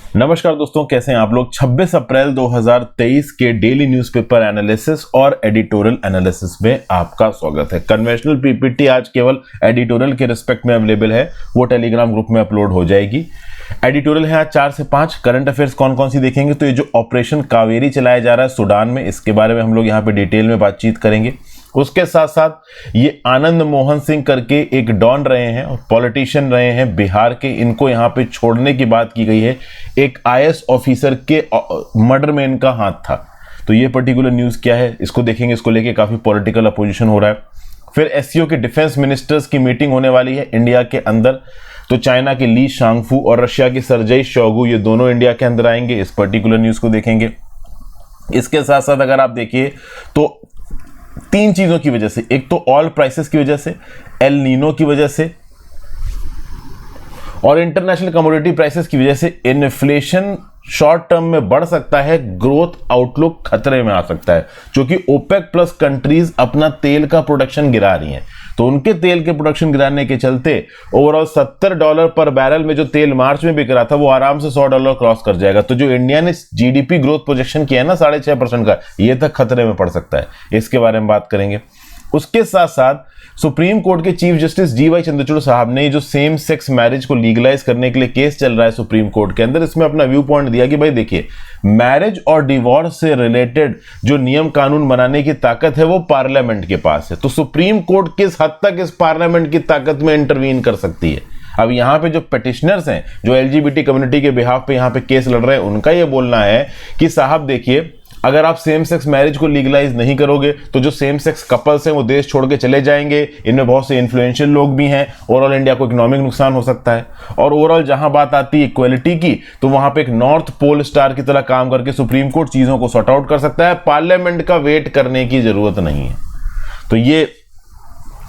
नमस्कार दोस्तों, कैसे हैं आप लोग। 26 अप्रैल 2023 के डेली न्यूज़पेपर एनालिसिस और एडिटोरियल एनालिसिस में आपका स्वागत है। कन्वेंशनल पीपीटी आज केवल एडिटोरियल के रिस्पेक्ट में अवेलेबल है, वो टेलीग्राम ग्रुप में अपलोड हो जाएगी। एडिटोरियल है आज 4 से 5। करंट अफेयर्स कौन कौन सी देखेंगे, तो ये जो ऑपरेशन कावेरी चलाया जा रहा है सूडान में, इसके बारे में हम लोग यहाँ पे डिटेल में बातचीत करेंगे। उसके साथ साथ ये आनंद मोहन सिंह करके एक डॉन रहे हैं और पॉलिटिशियन रहे हैं बिहार के, इनको यहाँ पे छोड़ने की बात की गई है। एक आईएएस ऑफिसर के मर्डर में इनका हाथ था, तो ये पर्टिकुलर न्यूज़ क्या है इसको देखेंगे। इसको लेके काफ़ी पॉलिटिकल अपोजिशन हो रहा है। फिर एससीओ के डिफेंस मिनिस्टर्स की मीटिंग होने वाली है इंडिया के अंदर, तो चाइना के ली शांगफू और रशिया की सर्जेई शोइगु ये दोनों इंडिया के अंदर आएंगे। इस पर्टिकुलर न्यूज़ को देखेंगे। इसके साथ साथ अगर आप देखिए तो 3 चीजों की वजह से, एक तो ऑयल प्राइसेस की वजह से, एल नीनो की वजह से और इंटरनेशनल कमोडिटी प्राइसेस की वजह से इन्फ्लेशन शॉर्ट टर्म में बढ़ सकता है, ग्रोथ आउटलुक खतरे में आ सकता है। क्योंकि ओपेक प्लस कंट्रीज अपना तेल का प्रोडक्शन गिरा रही हैं, तो उनके तेल के प्रोडक्शन गिराने के चलते ओवरऑल $70 पर बैरल में जो तेल मार्च में बिक रहा था वो आराम से $100 क्रॉस कर जाएगा। तो जो इंडिया ने जीडीपी ग्रोथ प्रोजेक्शन किया है ना 6.5% का, ये तक खतरे में पड़ सकता है। इसके बारे में बात करेंगे। उसके साथ साथ सुप्रीम कोर्ट के चीफ जस्टिस जीवाई चंद्रचूड़ साहब ने जो सेम सेक्स मैरिज को लीगलाइज करने के लिए केस चल रहा है सुप्रीम कोर्ट के अंदर, इसमें अपना व्यू पॉइंट दिया कि भाई देखिए, मैरिज और डिवोर्स से रिलेटेड जो नियम कानून बनाने की ताकत है वो पार्लियामेंट के पास है। तो सुप्रीम कोर्ट किस हद तक इस पार्लियामेंट की ताकत में इंटरवीन कर सकती है। अब यहाँ पे जो पिटिशनर्स हैं, जो एलजीबीटी कम्युनिटी के बिहाफ पे यहाँ पे केस लड़ रहे हैं, उनका ये बोलना है कि साहब देखिए, अगर आप सेम सेक्स मैरिज को लीगलाइज नहीं करोगे तो जो सेम सेक्स कपल्स हैं वो देश छोड़ के चले जाएंगे। इनमें बहुत से इन्फ्लुएंशियल लोग भी हैं। ओवरऑल इंडिया को इकोनॉमिक नुकसान हो सकता है। और ओवरऑल जहां बात आती है इक्वलिटी की, तो वहां पे एक नॉर्थ पोल स्टार की तरह काम करके सुप्रीम कोर्ट चीजों को सॉर्ट आउट कर सकता है। पार्लियामेंट का वेट करने की जरूरत नहीं है। तो ये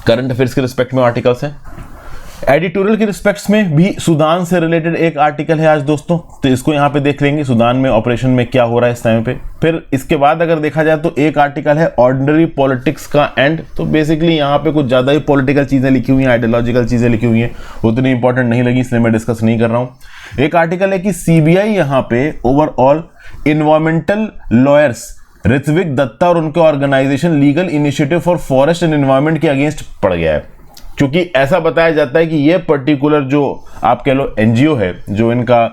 करंट अफेयर्स के रिस्पेक्ट में आर्टिकल्स हैं। एडिटोरियल के रिस्पेक्ट्स में भी सूडान से रिलेटेड एक आर्टिकल है आज दोस्तों, तो इसको यहाँ पे देख लेंगे, सूडान में ऑपरेशन में क्या हो रहा है इस टाइम पे। फिर इसके बाद अगर देखा जाए तो एक आर्टिकल है ऑर्डिनरी पॉलिटिक्स का एंड। तो बेसिकली यहाँ पे कुछ ज़्यादा ही पॉलिटिकल चीज़ें लिखी हुई हैं, आइडियोलॉजिकल चीज़ें लिखी हुई हैं, उतनी इंपॉर्टेंट नहीं लगी इसलिए मैं डिस्कस नहीं कर रहा हूँ। एक आर्टिकल है कि सीबीआई यहाँ पे overall environmental lawyers Ritwick Dutta और उनके organisation legal initiative for forest and environment के अगेंस्ट पड़ गया है। क्योंकि ऐसा बताया जाता है कि ये पर्टिकुलर जो आप कह लो एनजीओ है, जो इनका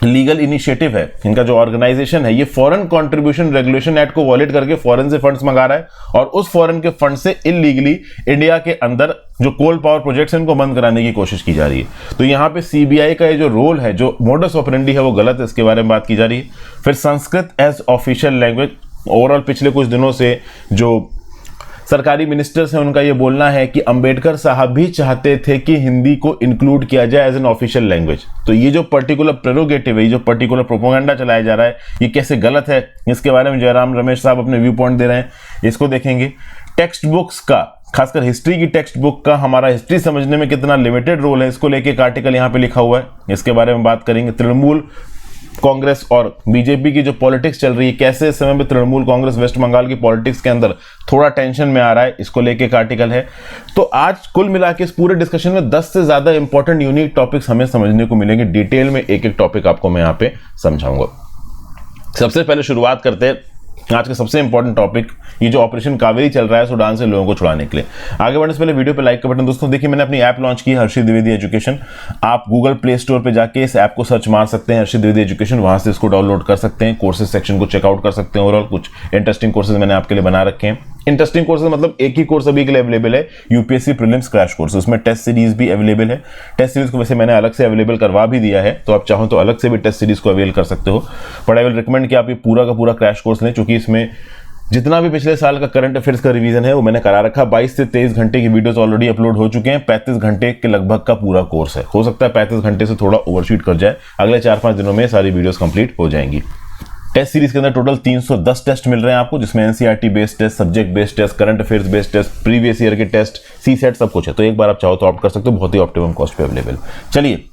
लीगल इनिशिएटिव है, इनका जो ऑर्गेनाइजेशन है, ये फॉरेन कंट्रीब्यूशन रेगुलेशन एक्ट को वॉयलेट करके फॉरेन से फंड्स मंगा रहा है और उस फॉरेन के फंड से इलीगली इंडिया के अंदर जो कोल पावर प्रोजेक्ट्स हैं उनको बंद कराने की कोशिश की जा रही है। तो यहाँ पे सीबीआई का ये जो रोल है, जो मोडस ऑपरेंडी है, वो गलत है, इसके बारे में बात की जा रही है। फिर Sanskrit as official language, overall पिछले कुछ दिनों से जो सरकारी मिनिस्टर्स हैं उनका ये बोलना है कि अंबेडकर साहब भी चाहते थे कि हिंदी को इंक्लूड किया जाए एज एन ऑफिशियल लैंग्वेज। तो ये जो पर्टिकुलर प्रेरोगेटिव है, ये जो पर्टिकुलर प्रोपेगेंडा चलाया जा रहा है, ये कैसे गलत है, इसके बारे में जयराम रमेश साहब अपने व्यू पॉइंट दे रहे हैं, इसको देखेंगे। टेक्स्ट बुक्स का, खासकर हिस्ट्री की टेक्स्ट बुक का हमारा हिस्ट्री समझने में कितना लिमिटेड रोल है, इसको लेके एक आर्टिकल यहाँ पे लिखा हुआ है, इसके बारे में बात करेंगे। तृणमूल कांग्रेस और बीजेपी की जो पॉलिटिक्स चल रही है, कैसे इस समय में तृणमूल कांग्रेस वेस्ट बंगाल की पॉलिटिक्स के अंदर थोड़ा टेंशन में आ रहा है, इसको लेके एक आर्टिकल है। तो आज कुल मिला के इस पूरे डिस्कशन में 10 से ज्यादा इंपॉर्टेंट यूनिक टॉपिक्स हमें समझने को मिलेंगे। डिटेल में एक एक टॉपिक आपको मैं यहाँ पे समझाऊंगा। सबसे पहले शुरुआत करते हैं आज का सबसे इंपॉर्टेंट टॉपिक, ये जो ऑपरेशन कावेरी चल रहा है सूडान से लोगों को छुड़ाने के लिए। आगे बढ़ने से पहले वीडियो पे लाइक का बटन। दोस्तों देखिए, मैंने अपनी ऐप लॉन्च की है हर्षित द्विवेदी एजुकेशन। आप गूगल प्ले स्टोर पे जाके इस ऐप को सर्च मार सकते हैं, हर्षित द्विवेदी एजुकेशन, वहां से इसको डाउनलोड कर सकते हैं। कोर्सेज सेक्शन को चेकआउट कर सकते हैं। ओवरऑल कुछ इंटरेस्टिंग कोर्सेज मैंने आपके लिए बना रखे हैं। इंटरेस्टिंग कोर्सेज मतलब एक ही कोर्स अभी के लिए अवेलेबल है, यूपीएससी प्रीलिम्स क्रैश कोर्स, उसमें टेस्ट सीरीज भी अवेलेबल है। टेस्ट सीरीज को वैसे मैंने अलग से अवेलेबल करवा भी दिया है, तो आप चाहो तो अलग से भी टेस्ट सीरीज को अवेल कर सकते हो। बट आई विल रिकमेंड कि आप ये पूरा का पूरा क्रैश कोर्स लें, क्योंकि इसमें जितना भी पिछले साल का करंट अफेयर्स का रिवीजन है वो मैंने करा रखा। 22 से 23 घंटे की वीडियोस ऑलरेडी अपलोड हो चुके हैं। 35 घंटे के लगभग का पूरा कोर्स है। हो सकता है 35 घंटे से थोड़ा ओवरशूट कर जाए, अगले 4-5 दिनों में सारी वीडियोस कंप्लीट हो जाएंगी। टेस्ट सीरीज के अंदर टोटल 310 टेस्ट मिल रहे हैं आपको, जिसमें NCERT based test, subject based test, current affairs based test, previous year के टेस्ट, सीसेट, सब कुछ है। तो एक बार आप चाहो तो ऑप्ट कर सकते हो, बहुत ही ऑप्टिमम कॉस्ट पे अवेलेबल। चलिए,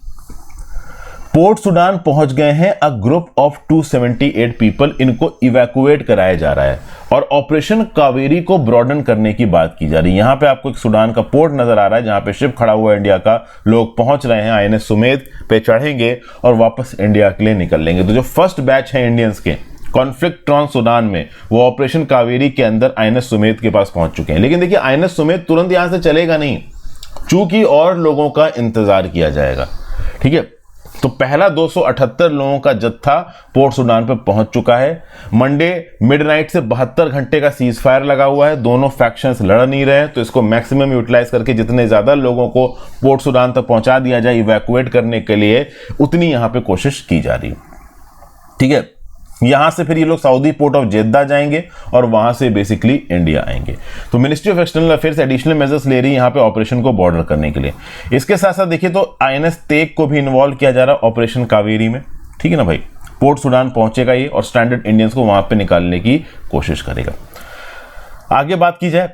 पोर्ट सूडान पहुंच गए हैं अ ग्रुप ऑफ 278 पीपल, इनको इवैक्यूएट कराया जा रहा है। और ऑपरेशन कावेरी को ब्रॉडन करने की बात की जा रही है। यहां पे आपको एक सूडान का पोर्ट नजर आ रहा है जहां पे शिप खड़ा हुआ है इंडिया का, लोग पहुंच रहे हैं, आईएनएस सुमेध पे चढ़ेंगे और वापस इंडिया के लिए निकल लेंगे। तो जो फर्स्ट बैच है इंडियंस के कॉन्फ्लिक्ट ट्रांस सूडान में, वो ऑपरेशन कावेरी के अंदर आईएनएस सुमेध के पास पहुंच चुके हैं। लेकिन देखिए आईएनएस सुमेध तुरंत यहां से चलेगा नहीं, चूंकि और लोगों का इंतजार किया जाएगा। ठीक है, तो पहला 278 लोगों का जत्था पोर्ट सूडान पे पहुंच चुका है। मंडे मिडनाइट से 72 घंटे का सीज फायर लगा हुआ है, दोनों फैक्शंस लड़ नहीं रहे हैं, तो इसको मैक्सिमम यूटिलाइज करके जितने ज्यादा लोगों को पोर्ट सूडान तक पहुंचा दिया जाए इवैक्यूएट करने के लिए, उतनी यहां पे कोशिश की जा रही है। ठीक है, यहां से फिर ये लोग सऊदी पोर्ट ऑफ जेद्दा जाएंगे और वहां से बेसिकली इंडिया आएंगे। तो ministry of external affairs additional measures ले रही है यहां पे ऑपरेशन को बॉर्डर करने के लिए। इसके साथ साथ देखिए तो आईएनएस तेग को भी इन्वॉल्व किया जा रहा है ऑपरेशन कावेरी में। ठीक है ना भाई, पोर्ट सूडान पहुंचेगा ये और स्टैंडर्ड इंडियंस को वहां पे निकालने की कोशिश करेगा। आगे बात की जाए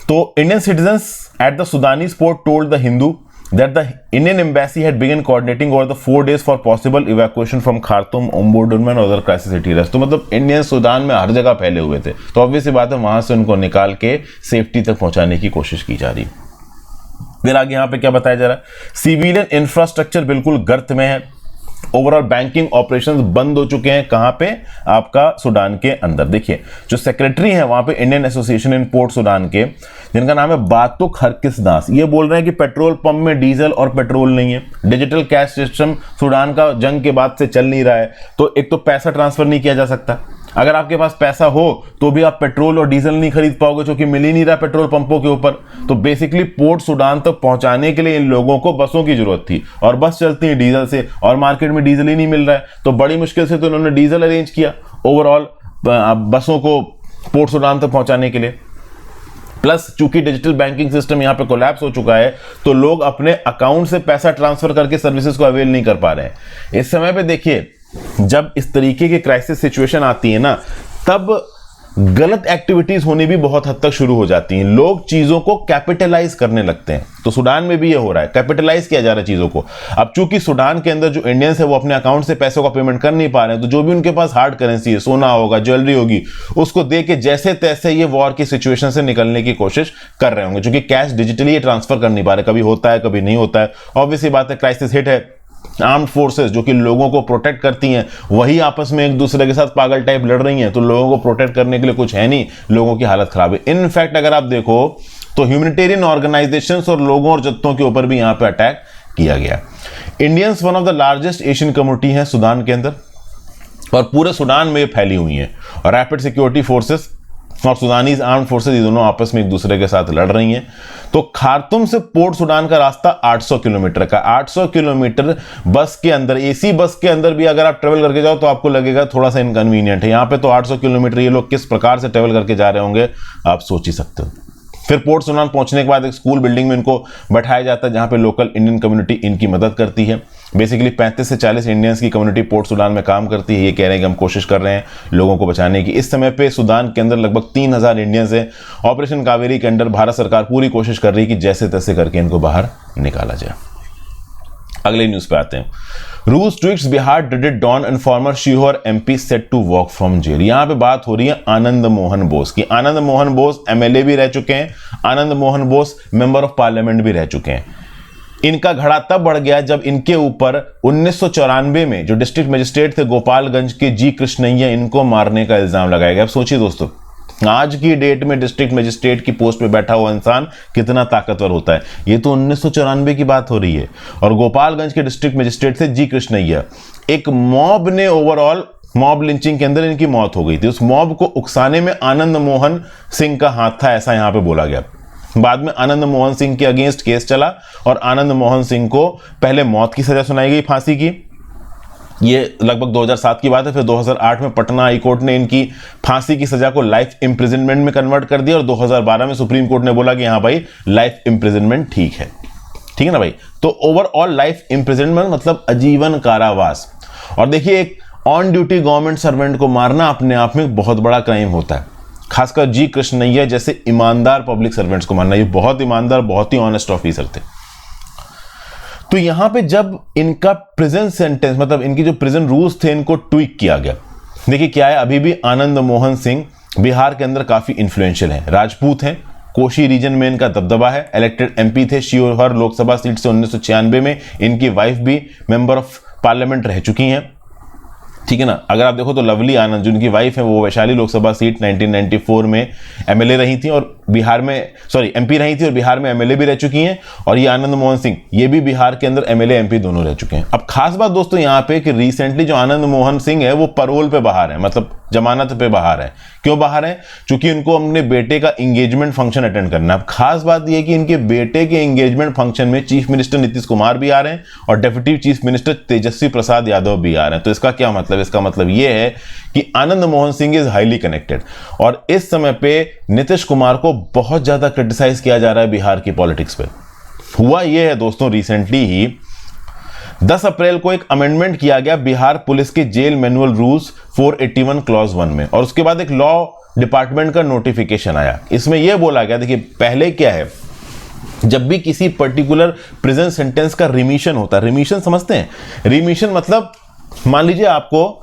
तो Indian citizens at the Sudanese port told the Hindu that the Indian embassy had begun coordinating over the 4 days for possible evacuation from Khartoum, Omdurman और other crisis areas। तो मतलब इंडियन सूडान में हर जगह फैले हुए थे, तो ऑब्वियस बात है वहां से उनको निकाल के सेफ्टी तक पहुंचाने की कोशिश की जा रही। फिर आगे यहाँ पे क्या बताया जा रहा है, सिविलियन इंफ्रास्ट्रक्चर बिल्कुल गर्त में है, ओवरऑल बैंकिंग ऑपरेशंस बंद हो चुके हैं। कहां पे, आपका सूडान के अंदर। देखिए जो सेक्रेटरी हैं वहां पे Indian association in port Sudan के, जिनका नाम है बातुक हरकिस दास, ये बोल रहे हैं कि पेट्रोल पंप में डीजल और पेट्रोल नहीं है, डिजिटल कैश सिस्टम सूडान का जंग के बाद से चल नहीं रहा है, तो एक तो पैसा ट्रांसफर नहीं किया जा सकता, अगर आपके पास पैसा हो तो भी आप पेट्रोल और डीजल नहीं खरीद पाओगे क्योंकि मिल ही नहीं रहा पेट्रोल पंपों के ऊपर। तो बेसिकली पोर्ट सूडान तक पहुंचाने के लिए इन लोगों को बसों की जरूरत थी और बस चलती है डीजल से और मार्केट में डीजल ही नहीं मिल रहा है, तो बड़ी मुश्किल से तो इन्होंने डीजल अरेंज किया ओवरऑल बसों को पोर्ट सूडान तक पहुंचाने के लिए। प्लस चूंकि डिजिटल बैंकिंग सिस्टम यहां पे कोलैप्स हो चुका है तो लोग अपने अकाउंट से पैसा ट्रांसफर करके सर्विसेज को अवेल नहीं कर पा रहे हैं। इस समय पे देखिए जब इस तरीके की क्राइसिस सिचुएशन आती है ना, तब गलत एक्टिविटीज होनी भी बहुत हद तक शुरू हो जाती हैं, लोग चीजों को कैपिटलाइज करने लगते हैं। तो सूडान में भी ये हो रहा है, कैपिटलाइज किया जा रहा है चीजों को। अब चूंकि सूडान के अंदर जो इंडियंस है वो अपने अकाउंट से पैसों का पेमेंट कर नहीं पा रहे हैं, तो जो भी उनके पास हार्ड करेंसी है, सोना होगा, ज्वेलरी होगी, उसको दे के जैसे तैसे ये वॉर की सिचुएशन से निकलने की कोशिश कर रहे होंगे, क्योंकि कैश डिजिटली ट्रांसफर कर नहीं पा रहे, कभी होता है कभी नहीं होता है। ऑब्वियसली बात है क्राइसिस हिट है, आर्म्ड फोर्सेस जो कि लोगों को प्रोटेक्ट करती हैं वही आपस में एक दूसरे के साथ पागल टाइप लड़ रही हैं, तो लोगों को प्रोटेक्ट करने के लिए कुछ है नहीं, लोगों की हालत खराब है। इनफैक्ट अगर आप देखो तो ह्यूमैनिटेरियन ऑर्गेनाइजेशंस और लोगों और जत्थों के ऊपर भी यहां पे अटैक किया गया। Indians one of the largest Asian community है सूडान के अंदर और पूरे सूडान में फैली हुई है, और रैपिड सिक्योरिटी फोर्सेस और सुडानीज आर्म्ड फोर्सेस ये दोनों आपस में एक दूसरे के साथ लड़ रही हैं। तो खार्तुम से पोर्ट सूडान का रास्ता 800 किलोमीटर का, 800 किलोमीटर बस के अंदर, एसी बस के अंदर भी अगर आप ट्रेवल करके जाओ तो आपको लगेगा थोड़ा सा इनकन्वीनियंट है। यहाँ पे तो 800 किलोमीटर ये लोग किस प्रकार से ट्रेवल करके जा रहे होंगे आप सोच ही सकते हो। फिर पोर्ट सूडान पहुंचने के बाद एक स्कूल बिल्डिंग में इनको बैठाया जाता है जहां पे लोकल इंडियन कम्युनिटी इनकी मदद करती है। बेसिकली 35 से 40 इंडियंस की कम्युनिटी पोर्ट सूडान में काम करती है। ये कह रहे हैं कि हम कोशिश कर रहे हैं लोगों को बचाने की। इस समय पे सूडान के अंदर लगभग 3000 इंडियंस हैं। ऑपरेशन कावेरी के अंडर भारत सरकार पूरी कोशिश कर रही है कि जैसे तैसे करके इनको बाहर निकाला जाए। अगले न्यूज पे आते हैं। रूस tweets Bihar dreaded don and former Sheohar MP set to walk from jail. यहां पे बात हो रही है आनंद मोहन बोस की। आनंद मोहन बोस एमएलए भी रह चुके हैं, आनंद मोहन बोस मेंबर ऑफ पार्लियामेंट भी रह चुके हैं। इनका घड़ा तब बढ़ गया जब इनके ऊपर 1994 में जो डिस्ट्रिक्ट मजिस्ट्रेट थे गोपालगंज के जी कृष्णैया, इनको मारने का इल्जाम लगाया गया। अब सोचिए दोस्तों, आज की डेट में डिस्ट्रिक्ट मजिस्ट्रेट की पोस्ट पे बैठा हुआ इंसान कितना ताकतवर होता है। ये तो 1994 की बात हो रही है और गोपालगंज के डिस्ट्रिक्ट मजिस्ट्रेट थे जी कृष्णैया। एक मॉब ने ओवरऑल मॉब लिंचिंग के अंदर इनकी मौत हो गई थी। उस मॉब को उकसाने में आनंद मोहन सिंह का हाथ था, ऐसा यहां पे बोला गया। बाद में आनंद मोहन सिंह के अगेंस्ट केस चला और आनंद मोहन सिंह को पहले मौत की सजा सुनाई गई, फांसी की। ये लगभग 2007 की बात है। फिर 2008 में पटना हाई कोर्ट ने इनकी फांसी की सजा को लाइफ इंप्रिजनमेंट में कन्वर्ट कर दिया और 2012 में सुप्रीम कोर्ट ने बोला कि हाँ भाई लाइफ इंप्रिजनमेंट ठीक है, ठीक है ना भाई। तो ओवरऑल लाइफ इंप्रिजनमेंट मतलब आजीवन कारावास। और देखिए, एक ऑन ड्यूटी गवर्नमेंट सर्वेंट को मारना अपने आप में बहुत बड़ा क्राइम होता है, खासकर जी कृष्णैया जैसे ईमानदार पब्लिक सर्वेंट्स को मारना। ये बहुत ईमानदार, बहुत ही ऑनेस्ट ऑफिसर थे। तो यहां पे जब इनका प्रिजन सेंटेंस मतलब इनकी जो प्रिजन रूल्स थे इनको ट्वीक किया गया। देखिए क्या है, अभी भी आनंद मोहन सिंह बिहार के अंदर काफी इन्फ्लुएंशियल हैं, राजपूत हैं, कोशी रीजन में इनका दबदबा है, इलेक्टेड एमपी थे शिवहर लोकसभा सीट से 1996 में, इनकी वाइफ भी मेंबर ऑफ पार्लियामेंट रह चुकी हैं, ठीक है ना। अगर आप देखो तो लवली आनंद, जिनकी वाइफ है, वो वैशाली लोकसभा सीट 1994 में एमएलए रही थी और बिहार में एमपी रही थी और बिहार में एमएलए भी रह चुकी हैं। और ये आनंद मोहन सिंह, ये भी बिहार के अंदर एमएलए एमपी दोनों रह चुके हैं। अब खास बात दोस्तों यहाँ पे कि रिसेंटली जो आनंद मोहन सिंह है वो पैरोल पे बाहर है, मतलब जमानत पे बाहर है। क्यों बाहर है? क्योंकि उनको अपने बेटे का एंगेजमेंट फंक्शन अटेंड करना है। अब खास बात यह कि इनके बेटे के एंगेजमेंट फंक्शन में चीफ मिनिस्टर नीतीश कुमार भी आ रहे हैं और deputy chief minister Tejashwi Prasad Yadav भी आ रहे हैं। तो इसका क्या मतलब? इसका मतलब यह है कि Anand Mohan Singh is highly connected और इस समय पे नीतीश कुमार को बहुत ज्यादा क्रिटिसाइज किया जा रहा है बिहार की पॉलिटिक्स पे। हुआ यह है दोस्तों, रिसेंटली ही 10 अप्रैल को एक अमेंडमेंट किया गया बिहार पुलिस के जेल मैनुअल रूल्स 481 क्लॉज 1 में, और उसके बाद एक लॉ डिपार्टमेंट का नोटिफिकेशन आया। इसमें यह बोला गया, देखिए पहले क्या है, जब भी किसी पर्टिकुलर प्रिजन सेंटेंस का रिमिशन होता है, रिमिशन समझते हैं? रिमिशन मतलब मान लीजिए आपको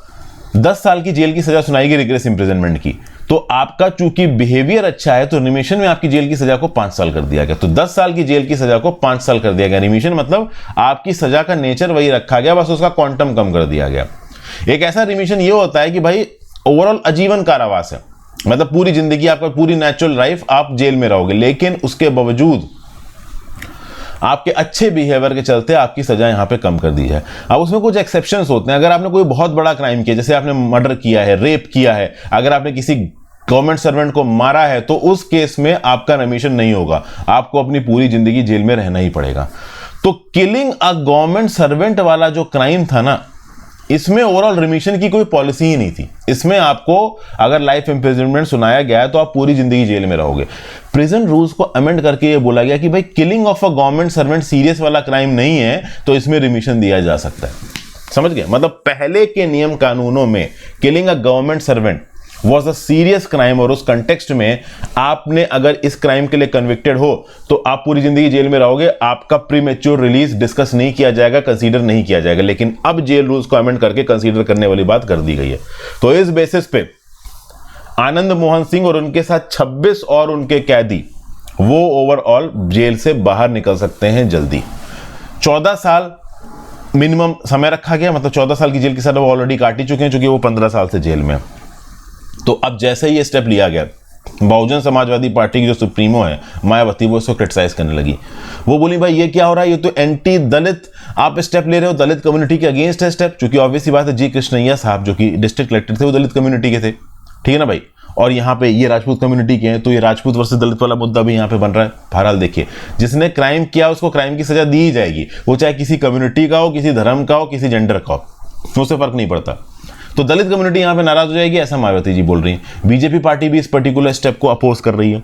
10 साल की जेल की सजा सुनाई गई रिग्रेस इंप्रिजनमेंट की, तो आपका चूंकि बिहेवियर अच्छा है तो रिमिशन में आपकी जेल की सजा को 5 साल कर दिया गया। तो 10 साल की जेल की सजा को 5 साल कर दिया गया। रिमिशन मतलब आपकी सजा का नेचर वही रखा गया, बस उसका क्वांटम कम कर दिया गया। एक ऐसा रिमिशन ये होता है कि भाई ओवरऑल आजीवन कारावास है, मतलब पूरी जिंदगी आपका, पूरी नेचुरल लाइफ आप जेल में रहोगे, लेकिन उसके बावजूद आपके अच्छे बिहेवियर के चलते आपकी सजा यहां पे कम कर दी है। अब उसमें कुछ एक्सेप्शंस होते हैं। अगर आपने कोई बहुत बड़ा क्राइम किया, जैसे आपने मर्डर किया है, रेप किया है, अगर आपने किसी गवर्नमेंट सर्वेंट को मारा है, तो उस केस में आपका रिमिशन नहीं होगा, आपको अपनी पूरी जिंदगी जेल में रहना ही पड़ेगा। तो किलिंग अ गवर्नमेंट सर्वेंट वाला जो क्राइम था ना, इसमें ओवरऑल रिमिशन की कोई पॉलिसी ही नहीं थी। इसमें आपको अगर लाइफ इंप्रिजनमेंट सुनाया गया है तो आप पूरी जिंदगी जेल में रहोगे। प्रिजन रूल्स को अमेंड करके ये बोला गया कि भाई killing of a government servant serious वाला क्राइम नहीं है, तो इसमें रिमिशन दिया जा सकता है। समझ गए? मतलब पहले के नियम कानूनों में killing a government servant was a serious crime, और उस कंटेक्स्ट में आपने अगर इस क्राइम के लिए कन्विक्टेड हो तो आप पूरी जिंदगी जेल में रहोगे, आपका प्रीमेच्योर रिलीज डिस्कस नहीं किया जाएगा, कंसीडर नहीं किया जाएगा। लेकिन अब जेल रूल्स को अमेंड करके कंसीडर करने वाली बात कर दी गई है। तो इस बेसिस पे आनंद मोहन सिंह और उनके साथ 26 और उनके कैदी वो ओवरऑल जेल से बाहर निकल सकते हैं जल्दी। 14 साल मिनिमम समय रखा गया, मतलब 14 साल की जेल की सजा वो ऑलरेडी काट ही चुके हैं, चूंकि वो 15 साल से जेल में। तो अब जैसे ही ये स्टेप लिया गया, बहुजन समाजवादी पार्टी की जो सुप्रीमो है मायावती, वो इसको क्रिटिसाइज करने लगी। वो बोली भाई ये क्या हो रहा है, ये तो एंटी दलित आप स्टेप ले रहे हो, दलित कम्युनिटी के अगेंस्ट है स्टेप। क्योंकि ऑब्वियस सी बात है, जी कृष्णैया साहब जो कि डिस्ट्रिक्ट कलेक्टर थे वो दलित कम्युनिटी के थे, ठीक है ना भाई, और यहाँ पे ये राजपूत कम्युनिटी के हैं, तो ये राजपूत वर्सेस दलित वाला मुद्दा भी यहाँ पे बन रहा है। बहरहाल देखिए, जिसने क्राइम किया उसको क्राइम की सजा दी ही जाएगी, वो चाहे किसी कम्युनिटी का हो, किसी धर्म का हो, किसी जेंडर का हो, उससे फर्क नहीं पड़ता। तो दलित कम्युनिटी यहां पे नाराज हो जाएगी, ऐसा मायावती जी बोल रही हैं। बीजेपी पार्टी भी इस पर्टिकुलर स्टेप को अपोज कर रही है।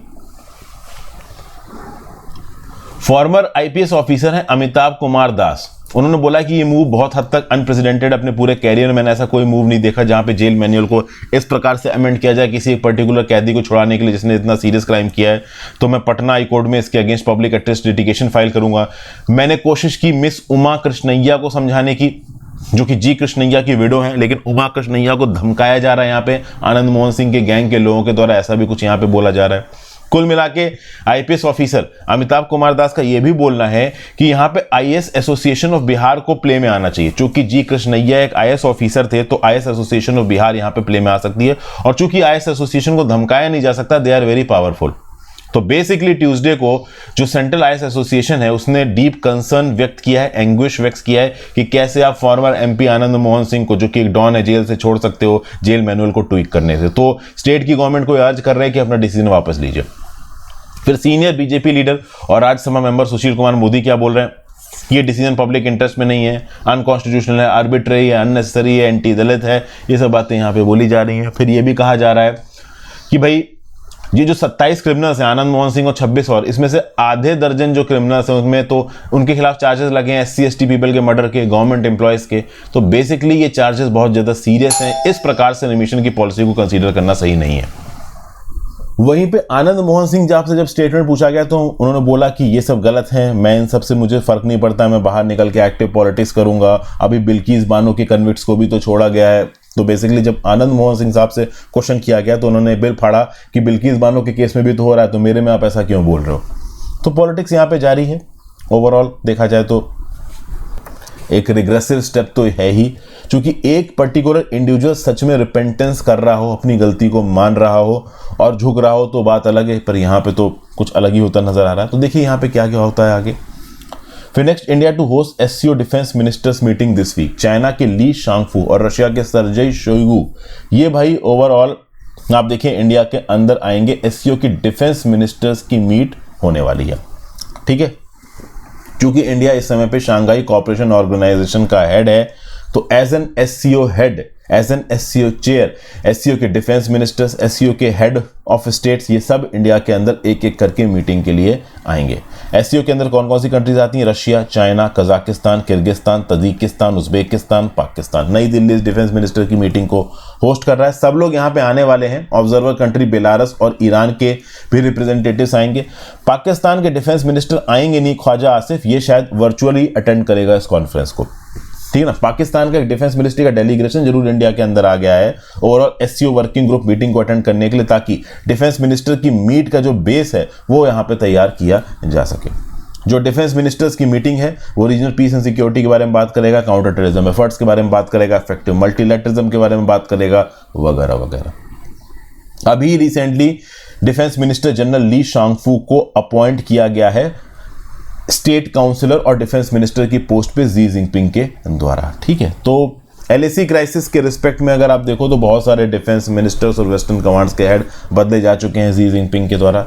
फॉर्मर आईपीएस ऑफिसर हैं अमिताभ कुमार दास, उन्होंने बोला कि ये मूव बहुत हद तक अनप्रेसिडेंटेड, अपने पूरे कैरियर में मैंने ऐसा कोई मूव नहीं देखा जहां पे जेल मैनुअल को इस प्रकार से अमेंड किया जाए किसी एक पर्टिकुलर कैदी को छुड़ाने के लिए जिसने इतना सीरियस क्राइम किया है। तो मैं पटना हाई कोर्ट में इसके against public interest litigation file करूंगा। मैंने कोशिश की मिस उमा कृष्णैया को समझाने की, जो कि जी कृष्णैया की विडो हैं, लेकिन उमा कृष्णैया को धमकाया जा रहा है यहाँ पे आनंद मोहन सिंह के गैंग के लोगों के द्वारा, ऐसा भी कुछ यहाँ पे बोला जा रहा है। कुल मिला के आईपीएस ऑफिसर अमिताभ कुमार दास का यह भी बोलना है कि यहाँ पे आईएएस एसोसिएशन ऑफ बिहार को प्ले में आना चाहिए। चूंकि जी कृष्णैया एक आईएएस ऑफिसर थे, तो आईएएस एसोसिएशन ऑफ बिहार यहाँ पे प्ले में आ सकती है। और चूंकि आईएएस एसोसिएशन को धमकाया नहीं जा सकता, दे आर वेरी पावरफुल। तो बेसिकली ट्यूसडे को जो सेंट्रल आईएएस एसोसिएशन है उसने डीप कंसर्न व्यक्त किया है, एंग्विश व्यक्त किया है कि कैसे आप फॉर्मर एमपी आनंद मोहन सिंह को, जो कि एक डॉन है, जेल से छोड़ सकते हो जेल मैनुअल को ट्वीक करने से। तो स्टेट की गवर्नमेंट को अर्ज कर रहे हैं कि अपना डिसीजन वापस लीजिए। फिर सीनियर बीजेपी लीडर और राज्यसभा मेंबर सुशील कुमार मोदी क्या बोल रहे हैं, ये डिसीजन पब्लिक इंटरेस्ट में नहीं है, अनकॉन्स्टिट्यूशनल है, आर्बिट्रेरी है, अननेसेसरी है, एंटी दलित है, ये सब बातें यहाँ पे बोली जा रही हैं। फिर ये भी कहा जा रहा है कि भाई ये जो 27 क्रिमिनल्स हैं, आनंद मोहन सिंह और 26 और, इसमें से आधे दर्जन जो क्रिमिनल्स हैं उसमें तो उनके खिलाफ चार्जेस लगे हैं एससी एसटी पीपल के मर्डर के, गवर्नमेंट एम्प्लॉयज के। तो बेसिकली ये चार्जेस बहुत ज्यादा सीरियस हैं। इस प्रकार से रिमिशन की पॉलिसी को कंसीडर करना सही नहीं है। वहीं पे आनंद मोहन सिंह जब से जब स्टेटमेंट पूछा गया तो उन्होंने बोला कि ये सब गलत है, मैं इन सब से मुझे फर्क नहीं पड़ता, मैं बाहर निकल के एक्टिव पॉलिटिक्स करूंगा। अभी बिल्किस बानो के कन्विक्ट्स को भी तो छोड़ा गया है, तो बेसिकली जब आनंद मोहन सिंह साहब से क्वेश्चन किया गया तो उन्होंने बिल फाड़ा कि बिल्किस बानो के केस में भी तो हो रहा है, तो मेरे में आप ऐसा क्यों बोल रहे हो। तो पॉलिटिक्स यहाँ पे जारी है। ओवरऑल देखा जाए तो एक रिग्रेसिव स्टेप तो है ही, क्योंकि एक पर्टिकुलर इंडिविजुअल सच में रिपेंटेंस कर रहा हो, अपनी गलती को मान रहा हो और झुक रहा हो तो बात अलग है, पर यहाँ पे तो कुछ अलग ही होता नजर आ रहा है। तो देखिए यहाँ पे क्या क्या होता है आगे। फिर next, India to host SCO defence ministers meeting this week. China के ली शांगफू और रशिया के सर्जेई शोइगु, ये भाई ओवरऑल आप देखिए इंडिया के अंदर आएंगे। एससीओ की डिफेंस मिनिस्टर्स की मीट होने वाली है, ठीक है। क्योंकि इंडिया इस समय पे शंघाई कोऑपरेशन ऑर्गेनाइजेशन का हेड है, तो as an SCO head, as an SCO chair, SCO के डिफेंस मिनिस्टर्स, एससीओ के हेड ऑफ स्टेट्स, ये सब इंडिया के अंदर एक एक करके मीटिंग के लिए आएंगे। एससीओ के अंदर कौन कौन सी कंट्रीज आती हैं? Russia, China, Kazakhstan, Kyrgyzstan, Tajikistan, Uzbekistan, Pakistan. नई दिल्ली इस डिफेंस मिनिस्टर की मीटिंग को होस्ट कर रहा है। सब लोग यहाँ पे आने वाले हैं। ऑब्जर्वर कंट्री बेलारस और ईरान के भी रिप्रेजेंटेटिव्स आएंगे। पाकिस्तान के डिफेंस मिनिस्टर आएंगे नहीं, ख्वाजा आसिफ, ये शायद वर्चुअली अटेंड करेगा इस कॉन्फ्रेंस को, ठीक है ना। पाकिस्तान का डिफेंस मिनिस्ट्री का डेलीगेशन जरूर इंडिया के अंदर आ गया है overall SCO working group meeting को अटेंड करने के लिए, ताकि डिफेंस मिनिस्टर की मीट का जो बेस है वो यहाँ पे तैयार किया जा सके। जो डिफेंस मिनिस्टर्स की मीटिंग है वो रीजनल पीस एंड सिक्योरिटी के बारे में बात करेगा, काउंटर टेररिज्म एफर्ट्स के बारे में बात करेगा, इफेक्टिव मल्टीलैटरलिज्म के बारे में बात करेगा, वगैरह वगैरह। अभी recently defence minister general Li Shangfu को अपॉइंट किया गया है स्टेट काउंसिलर और डिफेंस मिनिस्टर की पोस्ट पे जी जिनपिंग के द्वारा, ठीक है। तो एलएसी क्राइसिस के रिस्पेक्ट में अगर आप देखो तो बहुत सारे डिफेंस मिनिस्टर्स और वेस्टर्न कमांड्स के हेड बदले जा चुके हैं जी जिनपिंग के द्वारा।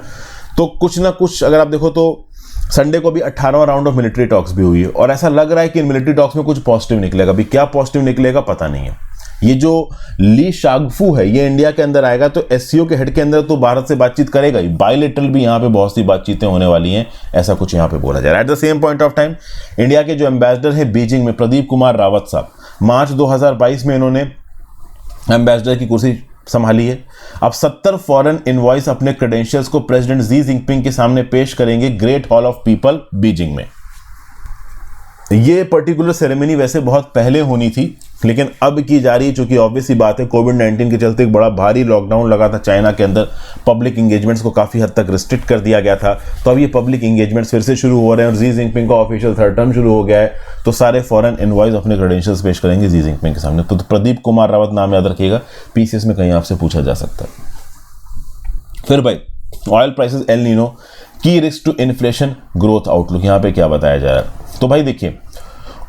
तो कुछ ना कुछ अगर आप देखो तो संडे को भी 18वां राउंड ऑफ मिलिट्री टॉक्स भी हुई है और ऐसा लग रहा है कि इन मिलिट्री टॉक्स में कुछ पॉजिटिव निकलेगा। अभी क्या पॉजिटिव निकलेगा पता नहीं है। ये जो ली शांगफू है ये इंडिया के अंदर आएगा तो एससीओ के हेड के अंदर तो भारत से बातचीत करेगा ही, बायलैटरल भी यहाँ पे बहुत सी बातचीतें होने वाली हैं, ऐसा कुछ यहाँ पे बोला जा रहा है। At the same point of time India के जो एम्बेसडर है बीजिंग में, प्रदीप कुमार रावत साहब, मार्च 2022 में इन्होंने एम्बेसडर की कुर्सी संभाली है। अब 70 फॉरेन इनवॉइस अपने क्रेडेंशियल्स को प्रेसिडेंट जी जिनपिंग के सामने पेश करेंगे great hall of people Beijing में। ये पर्टिकुलर सेरेमनी वैसे बहुत पहले होनी थी लेकिन अब की जा रही है, चूंकि ऑब्वियस ही बात है कोविड-19 के चलते एक बड़ा भारी लॉकडाउन लगा था चाइना के अंदर, पब्लिक इंगेजमेंट्स को काफ़ी हद तक रिस्ट्रिक्ट कर दिया गया था। तो अब ये पब्लिक इंगेजमेंट्स फिर से शुरू हो रहे हैं और जी जिनपिंग का ऑफिशियल थर्ड टर्म शुरू हो गया है, तो सारे फॉरेन इनवॉइस अपने क्रेडेंशियल्स पेश करेंगे जी जिनपिंग के सामने। तो प्रदीप कुमार रावत नाम याद रखिएगा, पीसीएस में कहीं आपसे पूछा जा सकता है। फिर भाई ऑयल प्राइसेस एल नीनो की risk to inflation growth outlook, यहाँ पे क्या बताया जा रहा है। तो भाई देखिए